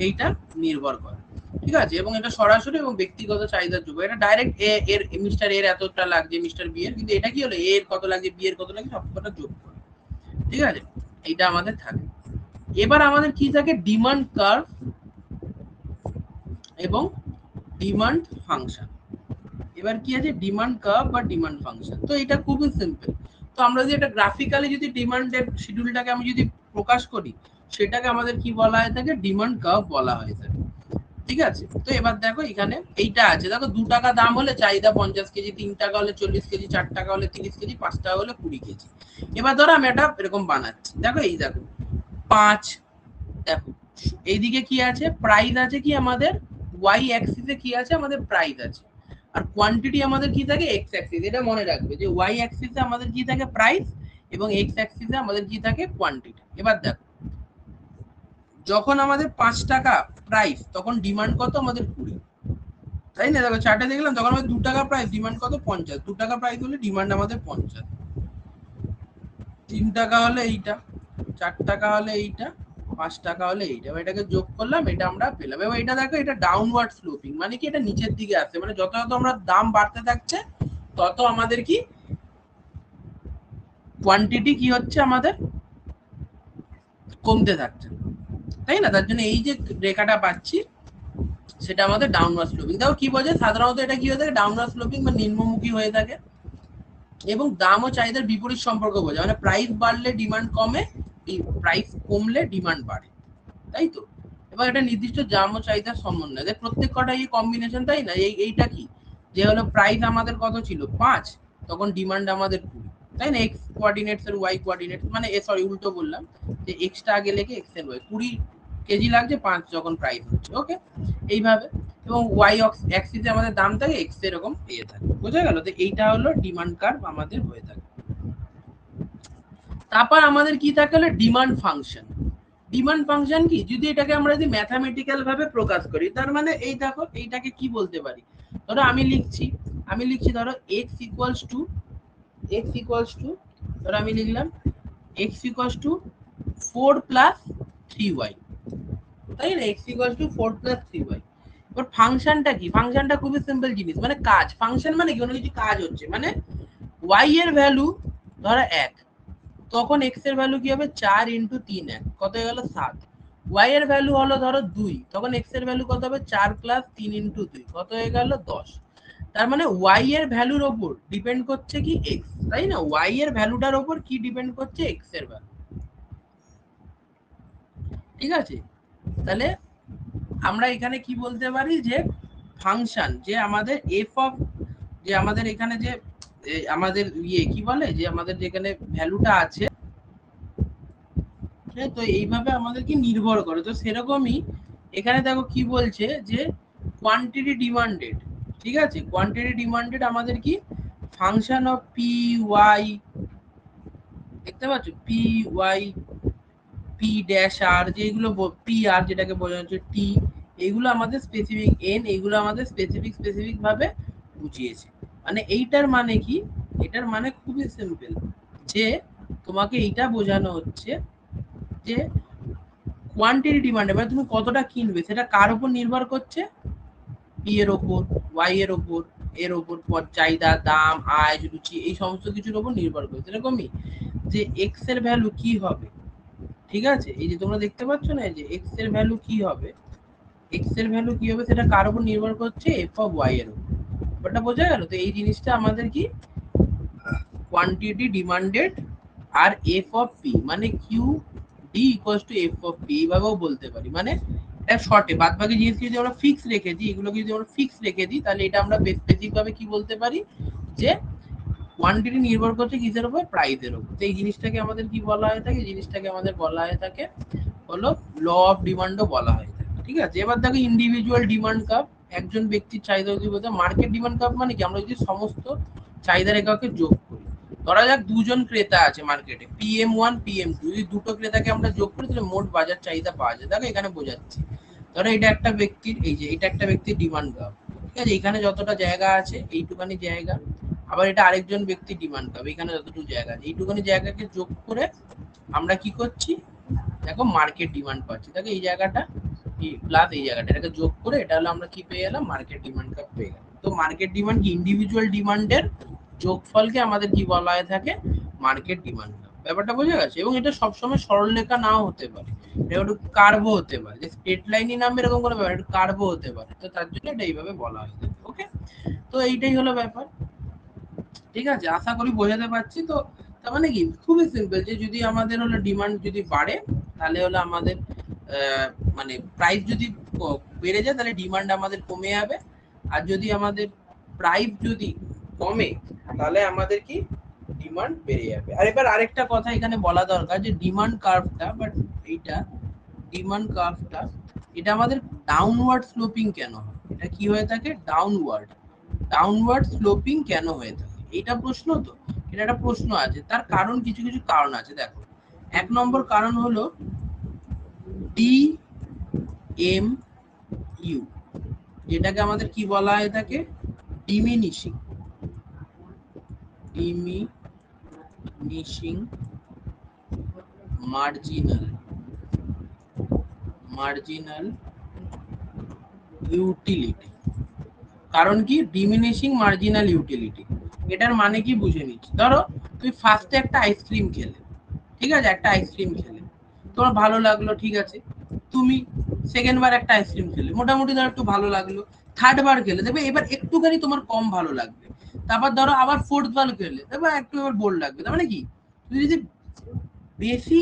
এইটা নির্ভর করে। ঠিক আছে, এবং এটা সরাসরি এবং ব্যক্তিগত চাহিদার যোগ। এটা ডাইরেক্ট এর মিস্টার এর এতটা লাগছে মিস্টার বি এর, কিন্তু এটা কি হলো এর কত লাগছে বি এর কত লাগছে সবকটা যোগ করে। ঠিক আছে, এইটা আমাদের থাকে। এবার আমাদের কি থাকে, ডিমান্ড কার্ভ এবং ডিমান্ড ফাংশন। এবার কি আছে, ডিমান্ড কার্ভ বা ডিমান্ড ফাংশন। তো এটা খুবই সিম্পল। তো আমরা যদি এটা গ্রাফিক্যালি যদি ডিমান্ডের শিডিউলটাকে আমি যদি প্রকাশ করি, সেটাকে আমাদের কি বলা হয় থাকে, ডিমান্ড কার্ভ বলা হয় থাকে। ঠিক আছে, তো এবার দেখো এখানে এইটা আছে, দেখো 2 টাকা দাম হলে চাহিদা 50 কেজি, 3 টাকা হলে 40 কেজি, 4 টাকা হলে 30 কেজি, 5 টাকা হলে 20 কেজি। এবার ধরো আমি এটা এরকম বানাচ্ছি, দেখো এই দেখো 5, দেখো এইদিকে কি আছে, প্রাইস আছে কি আমাদের ওয়াই অ্যাক্সিসে কি আছে আমাদের প্রাইস আছে, আর কোয়ান্টিটি আমাদের কি থাকে এক্স অ্যাক্সিস। এটা মনে রাখবে যে ওয়াই অ্যাক্সিসে আমাদের কি থাকে প্রাইস এবং এক্স অ্যাক্সিসে আমাদের কি থাকে কোয়ান্টিটি। এবার দেখো যখন আমাদের 5 টাকা প্রাইস তখন ডিমান্ড কত আমাদের 20, তাই না, দেখো চার্টে দেখলাম তখন আমাদের 2 টাকা প্রাইস ডিমান্ড কত 50, 2 টাকা প্রাইস হলে ডিমান্ড আমাদের 50, 3 টাকা হলে এইটা, 4 টাকা হলে এইটা, 5 টাকা হলে এইটা। এবার এটাকে যোগ করলাম, এটা আমরা পেলাম। এবার এটা দেখো এটা ডাউনওয়ার্ড স্লোপিং, মানে কি এটা নিচের দিকে আসছে, মানে যত যত আমরা দাম বাড়তে থাকছে তত আমাদের কি কোয়ান্টিটি কি হচ্ছে আমাদের কমতে থাকছে, তাই না। তার জন্য এই যে রেখাটা পাচ্ছি সেটা আমাদের ডাউনওয়ার্ড স্লোপিং। দেখো কি বোঝে, সাধারণত এটা কি হয়ে থাকে ডাউনওয়ার্ড স্লোপিং বা নিম্নমুখী হয়ে থাকে এবং দাম ও চাহিদার বিপরীত সম্পর্ক বোঝায়, মানে প্রাইস বাড়লে ডিমান্ড কমে, প্রাইস কমলে ডিমান্ড বাড়ে, তাই তো। এবার এটা নির্দিষ্ট দাম ও চাহিদার সমন্বয়, প্রত্যেক কটা এই কম্বিনেশন, তাই না। এইটা কি যে হলো প্রাইস আমাদের কত ছিল 5, তখন ডিমান্ড আমাদের 20, তাই না। এক্স কোঅর্ডিনেটস এর ওয়াই কোঅর্ডিনেটস, মানে সরি উল্টো বললাম, যে এক্সটা আগে লেখে এক্স এর ওয়াই, 20 কেজি লাগছে 5 যখন প্রাইস হচ্ছে। ওকে, এইভাবে। এবং ওয়াই অ্যাক্সিসে আমাদের দাম থাকে, এক্স এরকম পেয়ে থাকে, বোঝা গেল। তো এইটা হলো ডিমান্ড কার্ভ আমাদের হয়ে থাকে। তারপর আমাদের কি থাকে হলো ডিমান্ড ফাংশন। ডিমান্ড ফাংশন কি, যদি এটাকে আমরা যদি ম্যাথমেটিক্যাল ভাবে প্রকাশ করি, তার মানে এই দেখো এইটাকে কি বলতে পারি, ধরো আমি লিখছি ধরো x ইকুয়ালস টু ধরো আমি লিখলাম x equals to 4 plus 3y, তাই না, x equals to 4 plus 3y। এবার ফাংশনটা কি, ফাংশনটা খুবই সিম্পল জিনিস, মানে কাজ। ফাংশন মানে কি, কোনো কিছু কাজ হচ্ছে, মানে y এর ভ্যালু ধরো 1, তখন x এর ভ্যালু কি হবে 4 ইন্টু 3 1 কত হয়ে গেল 7। y এর ভ্যালু হলো ধরো 2, তখন x এর ভ্যালু কত হবে 4 প্লাস 3 ইন্টু 2 কত হয়ে গেল 10। তার মানে y এর ভ্যালুর উপর ডিপেন্ড করছে কি x, তাই না, y এর ভ্যালুটার উপর কি ডিপেন্ড করছে x এর ভ্যালু। ঠিক আছে, তাহলে আমরা এখানে কি বলতে পারি যে ফাংশন যে আমাদের f অফ, যে আমাদের এখানে যে আমাদের কি বলে যে আমাদের যেখানে ভ্যালুটা আছে, তো এইভাবে আমাদের কি নির্ভর করে। তো সেরকমই এখানে দেখো কি বলছে যে কোয়ান্টিটি ডিমান্ডেড। ঠিক আছে, কোয়ান্টিটি ডিমান্ডেড আমাদের কি ফাংশন অফ পি ওয়াই, দেখতে পাচ্ছ পি ওয়াই পি ড্যাশ আর, যেগুলো পি আর যেটাকে বোঝানো হচ্ছে টি, এগুলো আমাদের স্পেসিফিক এন, এগুলো আমাদের স্পেসিফিক ভাবে বুঝিয়েছে। মানে এইটার মানে কি, এটার মানে খুবই সিম্পল, যে তোমাকে এইটা বোঝানো হচ্ছে যে কোয়ান্টিটি ডিমান্ড, মানে তুমি কতটা কিনবে সেটা কার উপর নির্ভর করছে, পি এর ওপর, ওয়াই এর ওপর, এর ওপর চাহিদা, দাম, আয়, রুচি, এই সমস্ত কিছুর উপর নির্ভর করে। এরকমই যে এক্স এর ভ্যালু কি হবে, ঠিক আছে, এই যে তোমরা দেখতে পাচ্ছ না যে এক্স এর ভ্যালু কি হবে, সেটা কার উপর নির্ভর করছে, এফ অফ ওয়াই এর উপর। ওটা বোঝা গেল। তো এই জিনিসটা আমাদের কি কোয়ান্টিটি ডিমান্ডেড আর এফ অফ পি মানে Q D equals to F of P, এইভাবেও বলতে পারি। মানে এটা শর্টে বাদ বাকি জিনিস যদি আমরা ফিক্স রেখে দিই, এগুলোকে যদি আমরা ফিক্স রেখে দিই, তাহলে এটা আমরা বেসিক ভাবে কি বলতে পারি যে কোয়ান্টিটি নির্ভর করছে কিসের উপর, প্রাইসের উপর। তো এই জিনিসটাকে আমাদের কি বলা হয়ে থাকে, জিনিসটাকে আমাদের বলা হয়ে থাকে হলো ল অফ ডিমান্ডও বলা হয় থাকে, ঠিক আছে। এবার দেখো ইন্ডিভিজুয়াল ডিমান্ড কার্ভ, একজন ব্যক্তির চাহিদা যদি বলতে, মার্কেট ডিমান্ড কার্ভ মানে কি, আমরা যদি সমস্ত চাহিদার এককে যোগ করি, ধরা যাক দুজন ক্রেতা আছে মার্কেটে, PM1 PM2, যদি দুটো ক্রেতাকে আমরা যোগ করি তাহলে মোট বাজার চাহিদা পাওয়া যায়। দেখো এখানে বোঝাচ্ছি, ধরো এটা একটা ব্যক্তির, এই যে এটা একটা ব্যক্তির ডিমান্ড কার্ভ, ঠিক আছে। এখানে যতটা জায়গা আছে এইটুখানি জায়গা, আবার এটা আরেকজন ব্যক্তির ডিমান্ড কার্ভ, এখানে যতটুকু জায়গা আছে এইটুখানি জায়গাকে যোগ করে আমরা কি করছি, দেখো মার্কেট ডিমান্ড পাচ্ছি। দেখো এই জায়গাটা প্লাস এই জায়গাটা, এটাকে যোগ করে এটা হলো আমরা কি পেয়ে গেলাম, মার্কেট ডিমান্ড কার্ভ পেয়ে গেলাম। তো মার্কেট ডিমান্ড কি, ইন্ডিভিজুয়াল ডিমান্ডের যোগফলকে আমাদের কি বলা হয়ে থাকে, মার্কেট ডিমান্ড কার্ভ। ব্যাপারটা বোঝা গেছে? এবং এটা সবসময় সরলরেখা নাও হতে পারে, এটা একটু কার্ভও হতে পারে, যে স্ট্রেট লাইনই নাম এরকম কোনো ব্যাপার, একটু কার্ভও হতে পারে। তো তার জন্য এটা এইভাবে বলা হয়। ওকে, তো এইটাই হলো ব্যাপার, ঠিক আছে। আশা করি বোঝাতে পারছি। তো তার মানে কি, খুবই সিম্পল, যে যদি আমাদের হলো ডিমান্ড যদি বাড়ে তাহলে হলো আমাদের মানে প্রাইস যদি বেড়ে যায় তাহলে ডিমান্ড আমাদের কমে যাবে, আর যদি আমাদের প্রাইস যদি কমে তাহলে আমাদের কি, ডিমান্ড বেড়ে যাবে। আর এবার আরেকটা কথা এখানে বলা দরকার, যে ডিমান্ড কার্ভটা, বাট এইটা ডিমান্ড কার্ভটা এটা আমাদের ডাউনওয়ার্ড স্লোপিং কেন হয়, এটা কি হয়ে থাকে, ডাউনওয়ার্ড স্লোপিং কেন হয়ে থাকে, এইটা প্রশ্ন। তো এটা একটা প্রশ্ন আছে, তার কারণ কিছু কিছু কারণ আছে। দেখো, এক নম্বর কারণ হলো DMU, যেটাকে আমাদের কি বলা হয়ে থাকে, ডিমিনিশিং মার্জিনাল ইউটিলিটি। কারণ কি, ডিমিনিশিং মার্জিনাল ইউটিলিটি, এটার মানে কি বুঝে নিচ্ছি। ধরো তুমি ফার্স্টে একটা আইসক্রিম খেলে, ঠিক আছে, একটা আইসক্রিম খেলে তোমার ভালো লাগলো, ঠিক আছে। তুমি সেকেন্ড বার একটা আইসক্রিম খেলে, মোটামুটি ধরো একটু ভালো লাগলো। থার্ড বার খেলে দেবে এবার একটুখানি তোমার কম ভালো লাগবে। তারপর ধরো আবার ফোর্থ বার খেলে দেবে একটু এবার বোর লাগবে। তার মানে কি, তুমি যদি বেশি,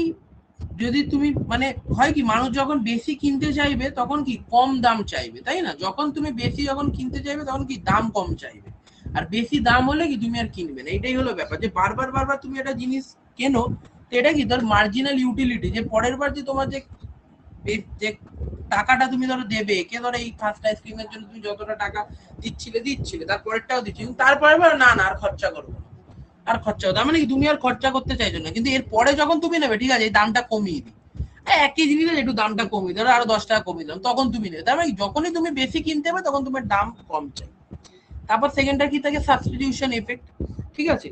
যদি তুমি মানে হয় কি, মানুষ যখন বেশি কিনতে চাইবে তখন কি কম দাম চাইবে, তাই না? যখন তুমি বেশি যখন কিনতে চাইবে তখন কি দাম কম চাইবে, আর বেশি দাম হলে কি তুমি আর কিনবে না। এটাই হলো ব্যাপার, যে বারবার বারবার তুমি একটা জিনিস কেনো, তো এটা কি তার মার্জিনাল ইউটিলিটি, যে পরের বার যে তোমার যে টাকাটা তুমি ধরো দেবে, কে ধরো এই ফার্স্ট আইসক্রিমের জন্য তুমি যতটা টাকা দিচ্ছিলে তারপরেরটাও দিচ্ছি, কিন্তু তারপরে না আর খরচা করবো না, আর খরচা হতো, মানে কি তুমি আর খরচা করতে চাইছো না। কিন্তু এর পরে যখন তুমি নেবে, ঠিক আছে, এই দামটা কমিয়ে দিই, একই জিনিসের একটু দামটা কমিয়ে ধরো আরো 10 টাকা কমিয়ে দিলাম, তখন তুমি নেবে। তার মানে যখনই তুমি বেশি কিনতে হবে তখন তোমার দাম কম চাই। তারপর সেকেন্ডটা কি থাকে, সাবস্টিটিউশন এফেক্ট, ঠিক আছে।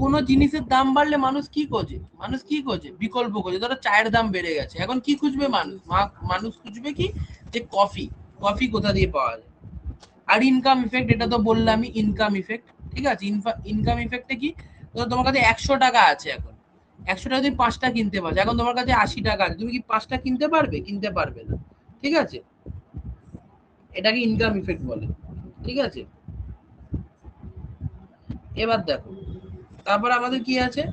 কোন জিনিসের দাম বাড়লে মানুষ কি খোঁজে, বিকল্প খোঁজে। ধরো চায়ের দাম বেড়ে গেছে, এখন কি খুঁজবে মানুষ খুঁজবে কি, যে কফি কোথা দিয়ে পাওয়া যায়। আর ইনকাম ইফেক্ট, এটা তো বললামই, ইনকাম ইফেক্ট, ঠিক আছে। ইনকাম ইফেক্টে কি, তোমার কাছে 100 টাকা আছে, এখন 100 টাকা তুমি 5টা কিনতে পারছো, এখন তোমার কাছে 80 টাকা আছে, তুমি কি 5টা কিনতে পারবে না, ঠিক আছে। এটাকে ইনকাম ইফেক্ট বলে, ঠিক আছে। এবার দেখো, তারপর আমাদের কি আছে,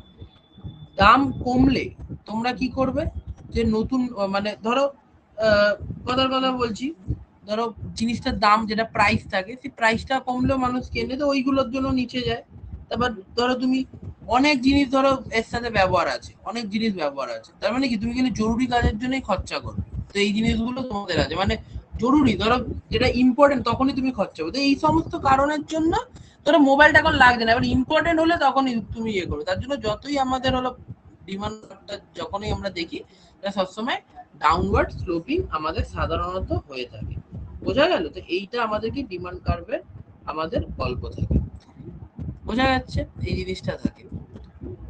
দাম কমলে তোমরা কি করবে, যে নতুন মানে ধরো কথার কথা বলছি, ধরো জিনিসটার দাম যেটা প্রাইস থাকে, সেই প্রাইসটা কমলেও মানুষ কেনে, তো ওইগুলোর জন্য নিচে যায়। তারপর ধরো তুমি অনেক জিনিস ধরো এর সাথে ব্যবহার আছে, তার মানে কি তুমি কিন্তু জরুরি কাজের জন্যই খরচা করবে। তো এই জিনিসগুলো তোমাদের আছে, মানে জরুরি, ধরো যেটা ইম্পর্টেন্ট তখনই তুমি খরচা করবে। তো এই সমস্ত কারণের জন্য ধরো মোবাইলটা এখন লাগছে না, এবার ইম্পর্টেন্ট হলে তখন তুমি ইয়ে করবে। তার জন্য যতই আমাদের হলো ডিমান্ডটা যখনই আমরা দেখি, সবসময় ডাউনওয়ার্ড স্লোপিং আমাদের সাধারণত হয়ে থাকে। বোঝা গেল? তো এইটা আমাদের কি ডিমান্ড কার্ভের আমাদের গল্প থাকে, বোঝা যাচ্ছে, এই জিনিসটা থাকে,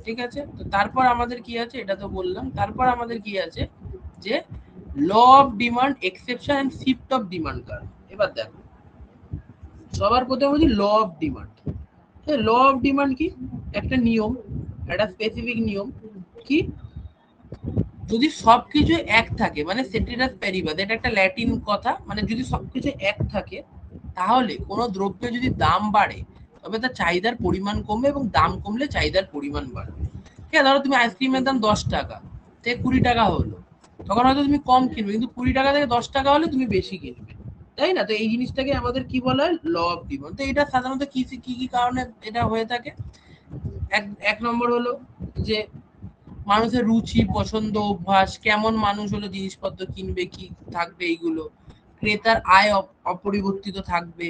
ঠিক আছে। তো তারপর আমাদের কি আছে, এটা তো বললাম। তারপর আমাদের কি আছে, যে law of demand exception and shift of demand curve. এবার দেখো, সবার প্রথমে বলি law of demand. Law of demand কি, একটা নিয়ম, একটা স্পেসিফিক নিয়ম কি, যদি সবকিছু এক থাকে, মানে সেটেরাস প্যারিবাস, এটা একটা ল্যাটিন কথা, মানে যদি সবকিছু এক থাকে তাহলে কোনো দ্রব্যের যদি দাম বাড়ে তবে তার চাহিদার পরিমাণ কমবে, এবং দাম কমলে চাহিদার পরিমাণ বাড়বে। ঠিক আছে, ধরো তুমি আইসক্রিমের দাম 10 টাকা, থেকে 20 টাকা হলো, তখন হয়তো তুমি কম কিনবে, কিন্তু 20 টাকা থেকে 10 টাকা হলে তুমি বেশি কিনবে, তাই না? তো এই জিনিসটাকে আমাদের কি বলা হয়, ল অফ ডিমান্ড। তো এটা সাধারণত কি কি কি কারণে এটা হয়ে থাকে? এক নম্বর হলো যে মানুষের রুচি, পছন্দ, অভ্যাস, কেমন মানুষ হলো জিনিসপত্র কিনবে, কি থাকবে এইগুলো। ক্রেতার আয় অপরিবর্তিত থাকবে,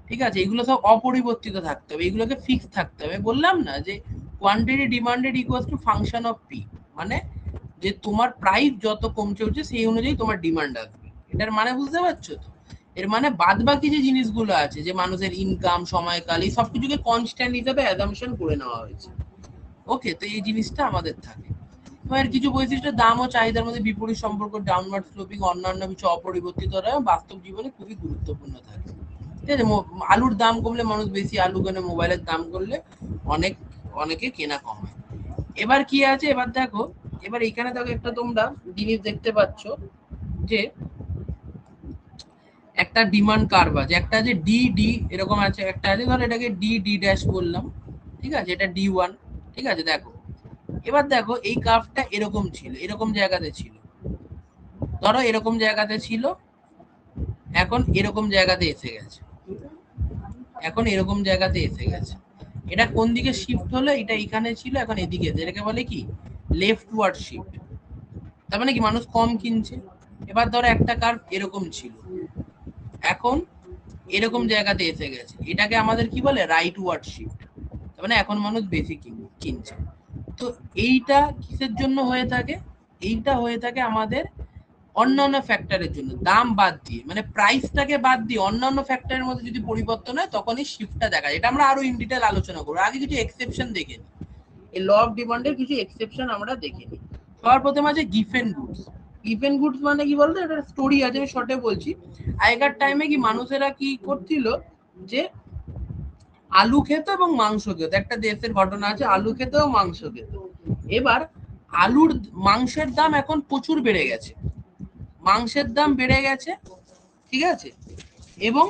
ঠিক আছে, এগুলো সব অপরিবর্তিত থাকতে হবে, এগুলোকে ফিক্স থাকতে হবে। বললাম না যে quantity demanded equals to function of P, মানে যে তোমার প্রাইস যত কমছে হচ্ছে সেই অনুযায়ী তোমার ডিমান্ড আসবে। এটার মানে বুঝতে পারছো তো? এর মানে বাদ বাকি যে জিনিসগুলো আছে, যে মানুষের ইনকাম, সময়কাল, এই সবকিছুকে কনস্ট্যান্ট হিসেবে অ্যাজাম্পশন করে নেওয়া হয়েছে। ওকে, তো এই জিনিসটা আমাদের থাকে। এর কিছু বৈশিষ্ট্য, দাম ও চাহিদার মধ্যে বিপরীত সম্পর্ক, ডাউনওয়ার্ড স্লোপিং, অন্যান্য কিছু অপরিবর্তিত রয়ে বাস্তব জীবনে খুবই গুরুত্বপূর্ণ থাকে। ঠিক আছে, আলুর দাম কমলে মানুষ বেশি আলু কেনে, মোবাইলের দাম করলে অনেকে কেনা কমায়। এবার কি আছে, এবার দেখো, এবার এখানে দেখো একটা তোমরা জিনিস দেখতে পাচ্ছ যে একটা ডিমান্ড কার্ভ আছে, একটা আছে ডি ডি এরকম আছে, একটা আছে ধর এটাকে ডি ডি ড্যাশ বললাম, ঠিক আছে, এটা D1, ঠিক আছে। দেখো এবার দেখো এই কার্ভটা এরকম ছিল, এরকম জায়গাতে ছিল, ধরো এরকম জায়গাতে ছিল, এখন এরকম জায়গাতে এসে গেছে, এখন এরকম জায়গাতে এসে গেছে। এটা কোন দিকে শিফট হলো, এটা এখানে ছিল, এখন এদিকে, এটাকে বলে কি লেফটওয়ার্ড শিফট। তার মানে কি মানুষ কম কিনছে। এবার ধরো একটা কার্ভ এরকম ছিল, এখন এরকম জায়গাতে এসে গেছে, এটাকে আমাদের কি বলে রাইটওয়ার্ড শিফট। তার মানে এখন মানুষ বেশি কিনছে। তো এইটা কিসের জন্য হয়ে থাকে? এইটা হয়ে থাকে আমাদের অন্যান্য ফ্যাক্টরের জন্য, দাম বাদ দিয়ে, মানে প্রাইসটাকে বাদ দিয়ে অন্যান্য ফ্যাক্টরের মধ্যে যদি পরিবর্তন হয় তখনই শিফটটা দেখা যায়। এটা আমরা আরো ইন ডিটেল আলোচনা করবো, আগে কিছু এক্সেপশন দেখে নিই। এই ল অফ ডিমান্ডের কিছু এক্সেপশন আমরা দেখে নিই। সবার প্রথমে আছে গিফেন গুডস। গিফেন গুডস মানে কি বলতো, এটা স্টোরি আছে, আমি শর্টে বলছি। আগেকার টাইমে কি মানুষেরা কি করছিল, যে আলু খেত এবং মাংস খেত, একটা দেশের ঘটনা আছে, আলু খেত এবং মাংস খেত। এবার মাংসের দাম এখন প্রচুর বেড়ে গেছে, মাংসের দাম বেড়ে গেছে, ঠিক আছে, এবং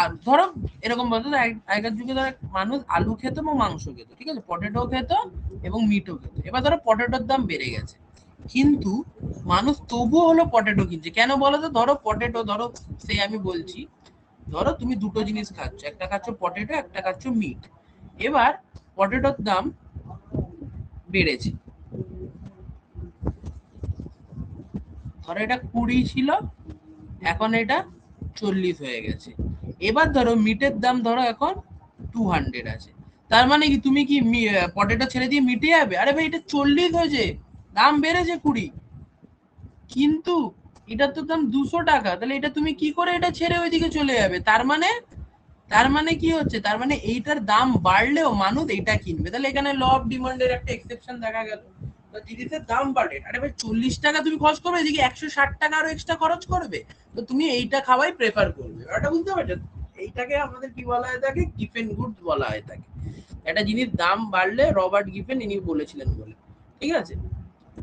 আর ধরো এরকম বলতো, আগেকার যুগে ধরো মানুষ আলু খেত এবং মাংস খেত, ঠিক আছে, পটেটো খেত এবং মিটও খেত। এবার ধরো পটেটোর দাম বেড়ে গেছে, কিন্তু মানুষ তবুও হলো পটেটো কিনছে। কেন বলো তো? ধরো পটেটো, ধরো সেই আমি বলছি, ধরো তুমি দুটো জিনিস খাচ্ছ, একটা খাচ্ছ পটেটো, একটা খাচ্ছ মিট। এবার পটেটোর দাম বেড়েছে, ধরো এটা 20 ছিল, এখন এটা 40 হয়ে গেছে। এবার ধরো মিটের দাম ধরো এখন 200 আছে। তার মানে কি তুমি কি পটেটো ছেড়ে দিয়ে মিটে যাবে? আরে ভাই, এটা 40 হয়েছে, দাম বেড়েছে 20, কিন্তু এটার তো দাম 200 টাকা, তাহলে এটা তুমি কি করে এটা ছেড়ে ওইদিকে চলে যাবে? তার মানে কি হচ্ছে, তার মানে এইটার দাম বাড়লেও মানুষ এইটা কিনবে। তাহলে এখানে ল অফ ডিমান্ডের একটা এক্সেপশন দেখা গেল। জিনিসের দাম বাড়ে, আরে ভাই 40 টাকা তুমি খরচ করবে, এদিকে 160 টাকা আরো এক্সট্রা খরচ করবে, তো তুমি এইটা খাওয়াই প্রেফার করবে। এটা বুঝতে পারছো? এইটাকে আমাদের কি বলা হয় থাকে, গিফেন গুডস বলা হয় থাকে। একটা জিনিস দাম বাড়লে, রবার্ট গিফেন ইনি বলেছিলেন বলে, ঠিক আছে।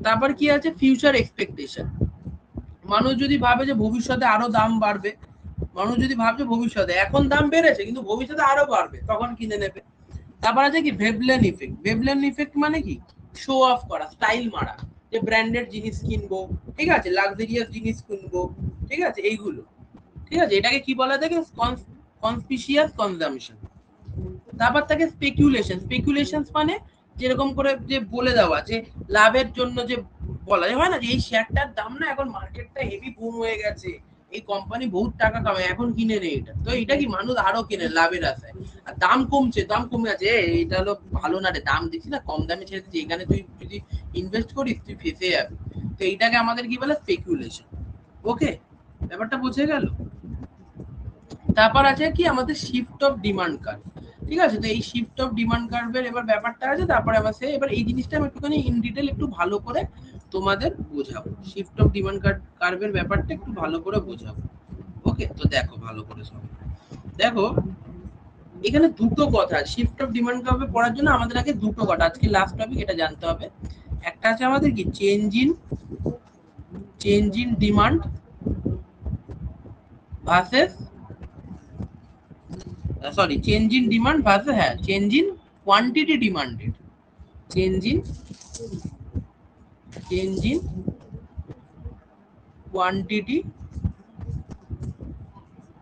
তারপর কি আছে, ফিউচার এক্সপেকটেশন। মানুষ যদি ভাবে যে ভবিষ্যতে আরো দাম বাড়বে, মানুষ যদি ভাবছে ভবিষ্যতে, এখন দাম বেড়েছে কিন্তু ভবিষ্যতে আরো বাড়বে, তখন কিনে নেবে। তারপর আছে কি ভেবলেন ইফেক্ট। ভেবলেন ইফেক্ট মানে কি, শো অফ করা, স্টাইল মারা, যে ব্র্যান্ডেড জিনিস কিনবো, ঠিক আছে, লাক্সারিয়াস জিনিস কিনবো, ঠিক আছে, এইগুলো, ঠিক আছে, এটাকে কি বলা থাকে, কনস্পিশিয়াস কনজাম্পশন। তারপর থাকে স্পেকুলেশন। স্পেকুলেশন মানে যেরকম করে যে বলে দেওয়া, যে লাভের জন্য যে বলা হয় না, যে এই শেয়ারটার দাম না এখন মার্কেটটা হেভি বুম হয়ে গেছে, এই কোম্পানি বহুত টাকা কামায়, এখন কিনে নেই এটা, তো এটা কি মানুষ আরো কিনে লাভের আশায়। আর দাম কমছে, দাম কমে আছে, এটা হলো ভালো না রে, দাম দেখছি না কম দামে ছেড়ে দিচ্ছি, এখানে তুই যদি ইনভেস্ট করিস তুই ফেসে যাবি। তো এইটাকে আমাদের কি বলে, স্পেকুলেশন। ওকে, ব্যাপারটা বুঝে গেল। তারপর আছে কি আমাদের শিফট অফ ডিমান্ড কার্ভ, ঠিক আছে। তো এই শিফট অফ ডিমান্ড কার্ভের এবার ব্যাপারটা আছে, তারপরে আবার এবার এই জিনিসটা আমি একটুখানি ইন ডিটেল একটু ভালো করে তোমাদের বোঝাবো, শিফট অফ ডিমান্ড কার্ভের ব্যাপারটা একটু ভালো করে বোঝাবো। ওকে, তো দেখো ভালো করে সব, দেখো এখানে দুটো কথা, শিফট অফ ডিমান্ড কার্ভে পড়ার জন্য আমাদের আগে দুটো কথা, আজকে লাস্ট টপিক, এটা জানতে হবে। একটা আছে আমাদের কি change in demand versus, sorry, change in demand versus, হ্যাঁ, change in quantity demanded. Change in quantity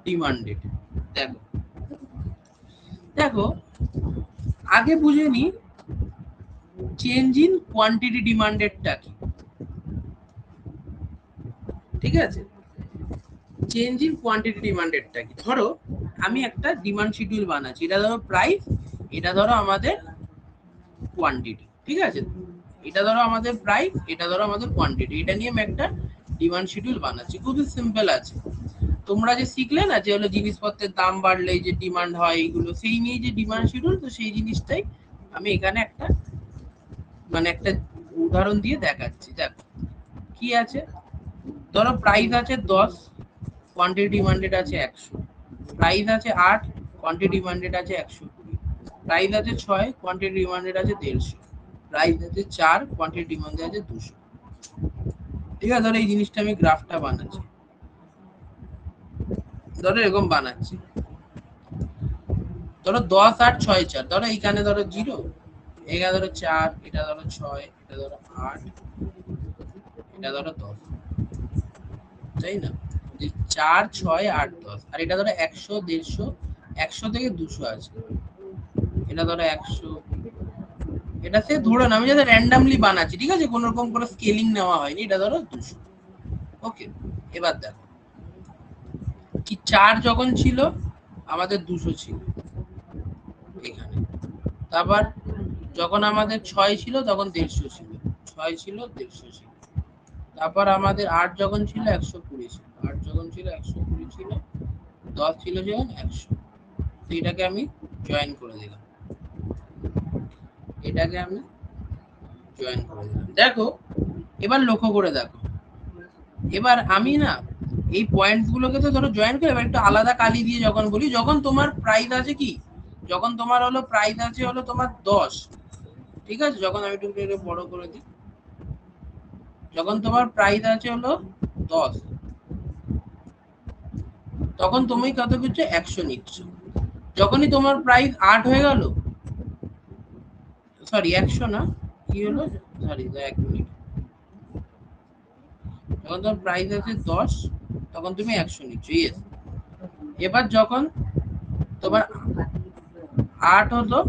demanded. দেখো দেখো আগে বুঝে নি চেঞ্জ ইন কোয়ান্টিটি ডিমান্ডেডটা কি। ঠিক আছে, চেঞ্জ ইন কোয়ান্টিটি ডিমান্ডেডটা কি। ধরো আমি একটা ডিমান্ড শিডিউল বানাচ্ছি, এটা ধরো প্রাইস, এটা ধরো আমাদের কোয়ান্টিটি। ঠিক আছে, এটা ধরো আমাদের প্রাইস, এটা ধরো আমাদের কোয়ান্টিটি, এটা নিয়ে আমি একটা ডিমান্ড শিডিউল বানাচ্ছি। খুবই সিম্পল আছে। তোমরা যে শিখলে না যে হলো জিনিসপত্রের দাম বাড়লে যে ডিমান্ড হয়, এইগুলো সেই নিয়ে যে ডিমান্ড শিডিউল, তো সেই জিনিসটাই আমি এখানে একটা মানে একটা উদাহরণ দিয়ে দেখাচ্ছি। দেখো কি আছে, ধরো প্রাইস আছে 10, কোয়ান্টিটি ডিমান্ডেড আছে 100। প্রাইস আছে 8, কোয়ান্টিটি ডিমান্ডেড আছে 120। প্রাইস আছে 6, কোয়ান্টিটি ডিমান্ডেড আছে 150। প্রাইস আছে 4, কোয়ান্টিটি ডিমান্ডেড আছে 200। ঠিক আছে, ধরো এই জিনিসটা আমি গ্রাফটা বানাচ্ছি, ধরো এরকম বানাচ্ছি। ধরো 10, 8, 6, 4, ধরো এইখানে ধরো 0, এখানে ধরো 4, এটা ধরো 6, এটা ধরো 8, এটা ধরো 10, তাই না? 4, 6, 8, 10, আর এটা ধরো 100, 150, 100 থেকে 200 আছে। এটা ধরো 100, এটা সে ধরো না, আমি যাতে র্যান্ডমলি বানাচ্ছি। ঠিক আছে, কোন রকম কোনো স্কেলিং নেওয়া হয়নি। এটা ধরো 200। ওকে, এবার দেখো কি 4 যখন ছিল আমাদের 200 ছিল এখানে। তারপর যখন আমাদের 6 ছিল তখন 150 ছিল, 6 ছিল 150 ছিল। তারপর আমাদের 8 যখন ছিল 120 ছিল, 8 যখন ছিল 120 ছিল, 10 ছিল যখন 100। তো এটাকে আমি জয়েন করে দিলাম, এটাকে আমি জয়েন করে দিলাম। দেখো এবার লক্ষ্য করে দেখো, এবার আমি না এই পয়েন্টস গুলোকে তো ধরো জয়েন করে, এবার একটু আলাদা কালি দিয়ে যখন বলি, যখন তোমার প্রাইস আছে কি, যখন তোমার হলো প্রাইস আছে হলো তোমার 10। ঠিক আছে, যখন আমি একটু বড় করে দিই, যখন তোমার প্রাইস আছে হলো 10, তখন তুমি কত কিছু 100 নিচ্ছ। যখনই তোমার প্রাইস 8 হয়ে গেল, সরি 100 না, কি হলো, সরি 1 মিনিট, যখন তোমার প্রাইস আছে 10 তখন তুমি 100 নিচ্ছ। ইয়েস, এবার যখন তোমার 8 হলো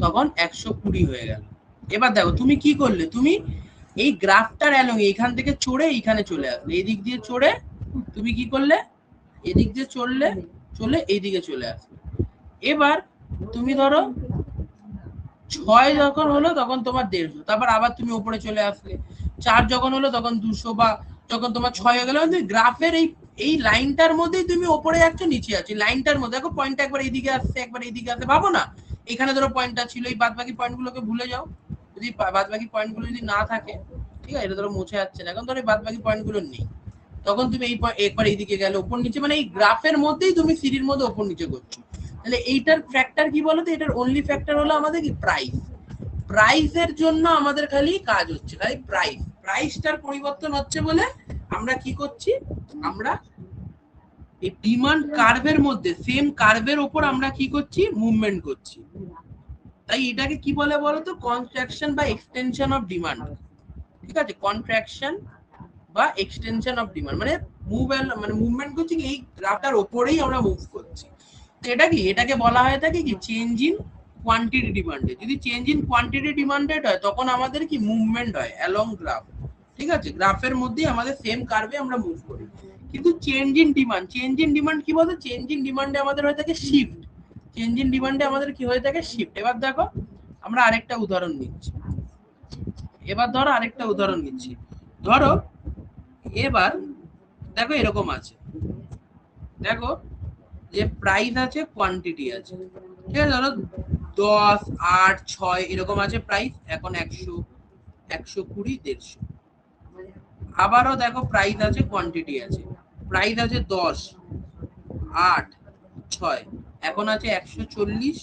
তখন 120 হয়ে গেল। এবার দেখো তুমি কি করলে, তুমি এই গ্রাফটার অ্যালং এখান থেকে চড়ে এইখানে চলে আসলে, এই দিক দিয়ে চড়ে তুমি কি করলে, এদিক দিয়ে চললে, চলে এইদিকে চলে আসলে। এবার তুমি ধরো 6 যখন হলো তখন তোমার 150, তারপর আবার তুমি উপরে চলে আসলে। 4 যখন হলো তখন 200, বা যখন তোমার 6 হয়ে গেল, গ্রাফের এই লাইনটার মধ্যেই তুমি উপরে যাচ্ছ নিচে যাচ্ছ। লাইনটার মধ্যে দেখো পয়েন্টটা একবার এইদিকে আসছে, একবার এইদিকে আসছে, ভাবো না এখানে ধরো পয়েন্টটা ছিল, এই বাদ বাকি পয়েন্টগুলোকে ভুলে যাও। যদি বাদ বাকি পয়েন্টগুলো যদি না থাকে, ঠিক আছে, এটা ধরো মুছে যাচ্ছে না, এখন ধরো বাদ বাকি পয়েন্টগুলো নেই, তখন তুমি এই একবার এইদিকে গেলে উপর নিচে, মানে এই গ্রাফের মধ্যেই তুমি সিঁড়ির মধ্যে উপর নিচে করছো। তাহলে এইটার ফ্যাক্টর কি বলতো, এটার অনলি ফ্যাক্টর হলো আমাদের কি, প্রাইস। প্রাইসের জন্য আমাদের খালি কাজ হচ্ছে, খালি প্রাইসটার পরিবর্তন হচ্ছে বলে আমরা কি করছি, আমরা এই ডিমান্ড কার্ভের মধ্যে সেম কার্ভের উপর আমরা কি করছি, মুভমেন্ট করছি। তাই এটাকে কি বলে বলতো, কন্ট্রাকশন বা এক্সটেনশন অফ ডিমান্ড। ঠিক আছে, কন্ট্রাকশন বা এক্সটেনশন অফ ডিমান্ড মানে মুভমেন্ট করছি এই গ্রাফটার উপরেই আমরা মুভ করছি। তো এটা কি, এটাকে বলা হয় থাকে কি, চেঞ্জ ইন কোয়ান্টিটি ডিমান্ডেড। যদি চেঞ্জ ইন কোয়ান্টিটি ডিমান্ডেড হয় তখন আমাদের কি মুভমেন্ট হয় অ্যালং গ্রাফ। ঠিক আছে, গ্রাফের মধ্যেই আমাদের সেম কার্ভে আমরা মুভ করি। কিন্তু চেঞ্জ ইন ডিমান্ড কি বলতো, চেঞ্জ ইন ডিমান্ডে আমাদের হয়ে থাকে শিফট। চেঞ্জ ইন ডিমান্ডে আমাদের কি হয়ে থাকে, শিফট। এবার দেখো আমরা আরেকটা উদাহরণ নিচ্ছি, ধরো এবার দেখো এরকম আছে, দেখো যে প্রাইস আছে, কোয়ান্টিটি আছে। ঠিক আছে, ধরো 10, 8, 6 এরকম আছে প্রাইস, এখন 100, 120, 150। আবারও দেখো প্রাইস আছে, কোয়ান্টিটি আছে, প্রাইস আছে 10, 8, 6, এখন আছে 140,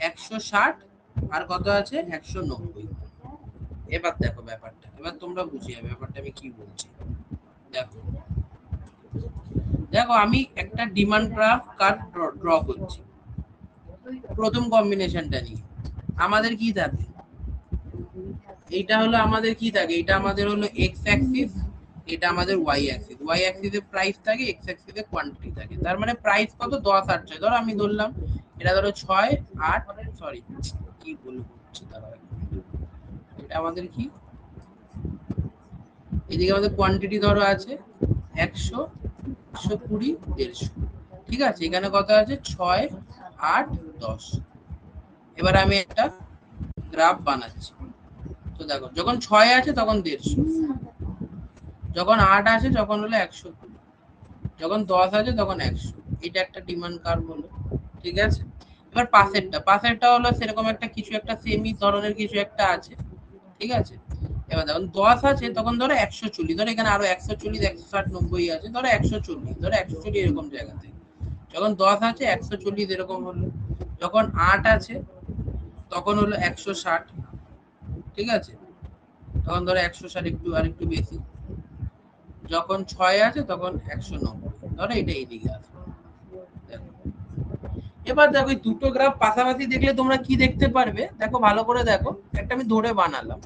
160, আর কত আছে 190। এবার দেখো ব্যাপারটা, এবার তোমরা বুঝিয়ে ব্যাপারটা আমি কি বলছি। দেখো দেখো আমি একটা ডিমান্ড গ্রাফ কার্ভ ড্র করছি। প্রথম কম্বিনেশনটা নিয়ে আমাদের কি থাকে, এইটা হলো আমাদের কি থাকে, এটা আমাদের হলো এক্স অ্যাক্সিস, এটা আমাদের ওয়াই অ্যাক্সিস। ওয়াই অ্যাক্সিসে প্রাইস থাকে, এক্স অ্যাক্সিসে কোয়ান্টিটি থাকে। তার মানে প্রাইস কত, 10 8 6। ধরো আমি ধরলাম এটা ধরো 6 8, সরি কি বলবো, এটা আমাদের কি, এদিকে আমাদের কোয়ান্টিটি ধরো আছে 100 120 150, ঠিক আছে। এখানে কত আছে, 6 8 10। এবার আমি একটা গ্রাফ বানাচ্ছি। তো দেখো যখন 6 আছে তখন 150, যখন 8 আছে তখন হলো 120, যখন 10 আছে তখন 100। এটা একটা ডিমান্ড কার্ভ হলো, ঠিক আছে। এবার পাশেরটা হলো সেরকম একটা কিছু একটা সেমি ধরনের কিছু একটা আছে, ঠিক আছে। এবার যখন 10 আছে তখন ধরো 140, ধরো এখানে আরো 140 160 90 আছে, ধরো 140, ধরো 140 এরকম জায়গাতে। যখন 10 আছে 140 এরকম হলো। যখন 8 আছে তখন হলো 160, ঠিক আছে। তখন ধরো 160 একটু আর একটু বেশি। যখন 6 আছে তখন 190, ধরো এটা এইদিকে আছে। এবার দেখো এই দুটো গ্রাফ পাশাপাশি দেখলে তোমরা কি দেখতে পারবে, দেখো ভালো করে দেখো, একটা আমি ধরে বানালাম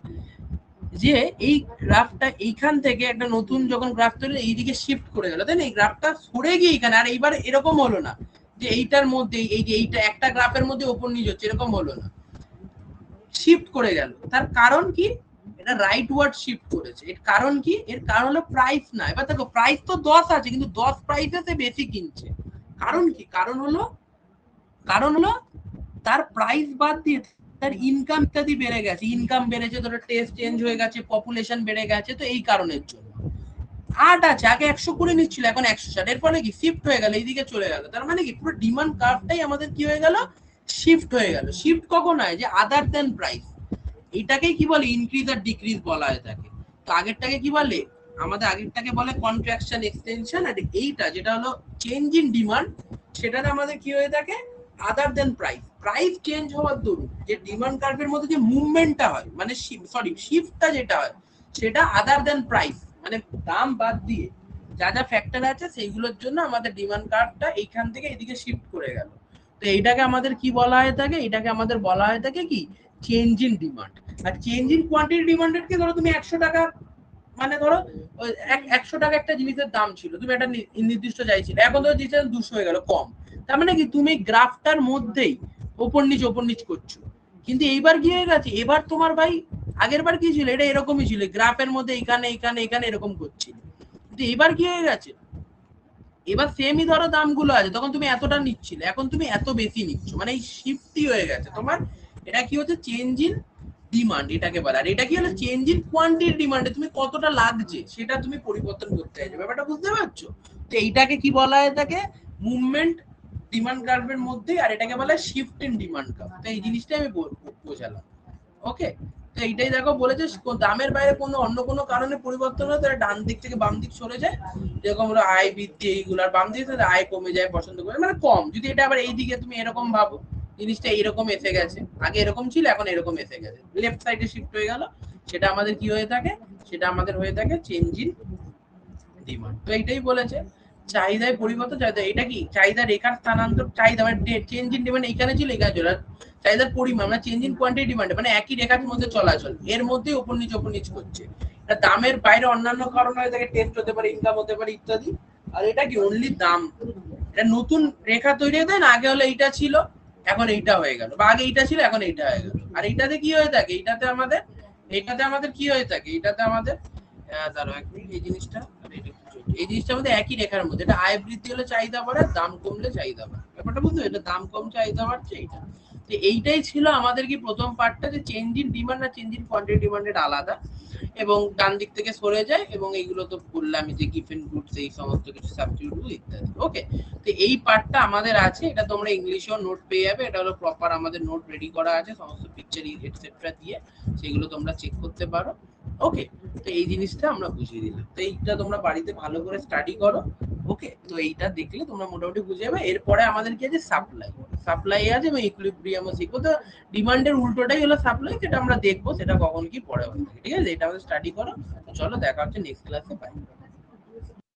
যে এই গ্রাফটা এইখান থেকে একটা নতুন যখন গ্রাফ তৈরি এইদিকে শিফট করে গেল, তাই না। এই গ্রাফটা সরে গিয়ে এখানে, আর এইবার এরকম হলো না যে এইটার মধ্যে এই যে এইটা একটা গ্রাফের মধ্যে ওপর নিচ হচ্ছে, এরকম হলো না, শিফট করে গেল। তার কারণ কি, এটা রাইট ওয়ার্ড শিফট করেছে। এর কারণ কি, এর কারণ হলো প্রাইস না। এবার দেখো প্রাইস তো 10 আছে, কিন্তু 10 প্রাইসে সে বেশি কিনছে। কারণ কি, কারণ হলো তার প্রাইস বাদ দিয়ে তার ইনকাম ইত্যাদি বেড়ে গেছে, ইনকাম বেড়েছে, ধরো টেস্ট চেঞ্জ হয়ে গেছে, পপুলেশন বেড়ে গেছে, তো এই কারণের জন্য। 8 আছে, আগে 100 করে নিচ্ছিল, এখন 160, এর ফলে কি শিফট হয়ে গেল, এইদিকে চলে গেল। তার মানে কি পুরো ডিমান্ড কার্ভটাই আমাদের কি হয়ে গেল, শিফট হয়ে গেল। শিফট কখন হয়, যে আদার দেন প্রাইস, এটাকেই কি বলে, ইনক্রিজ আর ডিক্রিজ বলা হয় থাকে। তো আগেরটাকে কি বলে, আমাদের আগেরটাকে বলে কন্ট্রাকশন এক্সটেনশন, আর এইটা যেটা হলো চেঞ্জ ইন ডিমান্ড, সেটাতে আমাদের কি হয়ে থাকে, আদার দেন প্রাইস। প্রাইস চেঞ্জ হওয়ার দরুন যে ডিমান্ড কার্ভের মধ্যে যে মুভমেন্টটা হয়, মানে শিফটটা যেটা হয়, সেটা আদার দেন প্রাইস, মানে দাম বাদ দিয়ে যা যা ফ্যাক্টর আছে সেইগুলোর জন্য আমাদের ডিমান্ড কার্ভটা এইখান থেকে এদিকে শিফট করে গেল। তো এইটাকে আমাদের কি বলা হয়ে থাকে, এটাকে আমাদের বলা হয়ে থাকে কি, চেঞ্জ ইন ডিমান্ড। আর চেঞ্জ ইন কোয়ান্টিটি ডিমান্ডেড কি, ধরো তুমি 100 টাকা, মানে ধরো 100 টাকা একটা জিনিসের দাম ছিল, তুমি একটা নির্দিষ্ট চাইছিলে, এখন ধরো জিনিসের 200 হয়ে গেল, কম। তার মানে কি, তুমি গ্রাফটার মধ্যেই ওপর নিচ করছো। কিন্তু এইবার কি হয়ে গেছে, এবার তোমার ভাই আগের বার কি ছিল, এটা এরকমই ছিল, গ্রাফের মধ্যে এখানে এখানে এখানে এরকম করছিল। কিন্তু এবার কি হয়ে গেছে, এবার সেমই ধরো দামগুলো আছে, তখন তুমি এতটা নিচ্ছিলে, এখন তুমি এত বেশি নিচ্ছ, মানে এই শিফটই হয়ে গেছে তোমার। এটা কি হচ্ছে, চেঞ্জ ইন ডিমান্ড এটাকে বলে। আর এটা কি হলো, চেঞ্জ ইন কোয়ান্টিটি ডিমান্ডে তুমি কতটা লাগছে সেটা তুমি পরিবর্তন করতে চাইছো, ব্যাপারটা বুঝতে পারছো। তো এইটাকে কি বলা হয়, তাকে মুভমেন্ট ডিমান্ড কার্ভের মধ্যে, আর এটাকে বলা হয় শিফট ইন ডিমান্ড কার্ভ। তো এই জিনিসটা আমি বোঝালাম, ওকে। তো এইটাই দেখো বলেছে, দামের বাইরে কোনো অন্য কোনো কারণে পরিবর্তন হয় তাহলে ডান দিক থেকে বাম দিক সরে যায়, যেরকম হলো আয় বৃদ্ধি, এইগুলার বাম দিকে আয় কমে যায়, পছন্দ করে মানে কম। যদি এটা আবার এইদিকে তুমি এরকম ভাবো, জিনিসটা এরকম এসে গেছে, আগে এরকম ছিল এখন এরকম এসে গেছে, লেফট সাইডে শিফট হয়ে গেল, সেটা আমাদের কি হয়ে থাকে, সেটা আমাদের হয়ে থাকে চেঞ্জ ইন ডিমান্ড। তো এইটাই বলেছে, চাহিদায় পরিবর্তন, চাহিদা এটা কি, চাহিদা রেখার স্থানান্তর, চাহিদা মানে চেঞ্জ ইন ডিমান্ড এইখানে ছিল, এখানে চলে, চাহিদার পরিমাণ মানে চেঞ্জ ইন কোয়ান্টিটি ডিমান্ড, মানে একই রেখার মধ্যে চলাচল, এর মধ্যে ওপর নিচ করছে। এটা দামের বাইরে অন্যান্য কারণ হয়ে থাকে, টেস্ট হতে পারে, ইনকাম হতে পারে ইত্যাদি। আর এটা কি অনলি দাম, এটা নতুন রেখা তৈরি হয়ে যায় না, আগে হলো এইটা ছিল এখন এইটা হয়ে গেল, বা আগে এইটা ছিল এখন এইটা হয়ে গেল। আর এইটাতে কি হয়ে থাকে, এইটাতে আমাদের কি হয়ে থাকে, এইটাতে আমাদের দাঁড়াও এক মিনিট, এই জিনিসটা আমাদের একই রেখার মধ্যে, এটা আয় বৃদ্ধি হলে চাহিদা বাড়ে, দাম কমলে চাহিদা বাড়ে, ব্যাপারটা বুঝতে, এটা দাম কম চাহিদা বাড়ছে এইটা। তো এইটাই ছিল আমাদের কি প্রথম পার্টটা, যে চেঞ্জ ইন ডিমান্ড আর চেঞ্জ ইন কোয়ান্টিটি ডিমান্ডেড আলাদা, এবং ডান দিক থেকে সরে যায়, এবং এইগুলো তো বললাম যে গিফেন গুডস, এই সমস্ত কিছু সাবস্টিটিউট ইত্যাদি, ওকে। তো এই পার্টটা আমাদের আছে, এটা তোমরা ইংলিশেও নোট পেয়ে যাবে, এটা হলো প্রপার আমাদের নোট রেডি করা আছে সমস্ত পিকচার এটসেট্রা দিয়ে, সেগুলো তোমরা চেক করতে পারো, ওকে। তো এই জিনিসটা আমরা বুঝিয়ে দিলাম, তো এইটা তোমরা বাড়িতে ভালো করে স্টাডি করো, ওকে। তো এইটা দেখলে তোমরা মোটামুটি বুঝে যাবে। এরপরে আমাদের কি আছে, সাপ্লাই আছে এবং ইকুইলিব্রিয়ামও শিখবো। তো ডিমান্ডের উল্টোটাই হলো সাপ্লাই, যেটা আমরা দেখবো, সেটা কখন কি পরে হবে, ঠিক আছে। এটা আমাদের স্টাডি করো, চলো দেখা হচ্ছে নেক্সট ক্লাসে, বাই।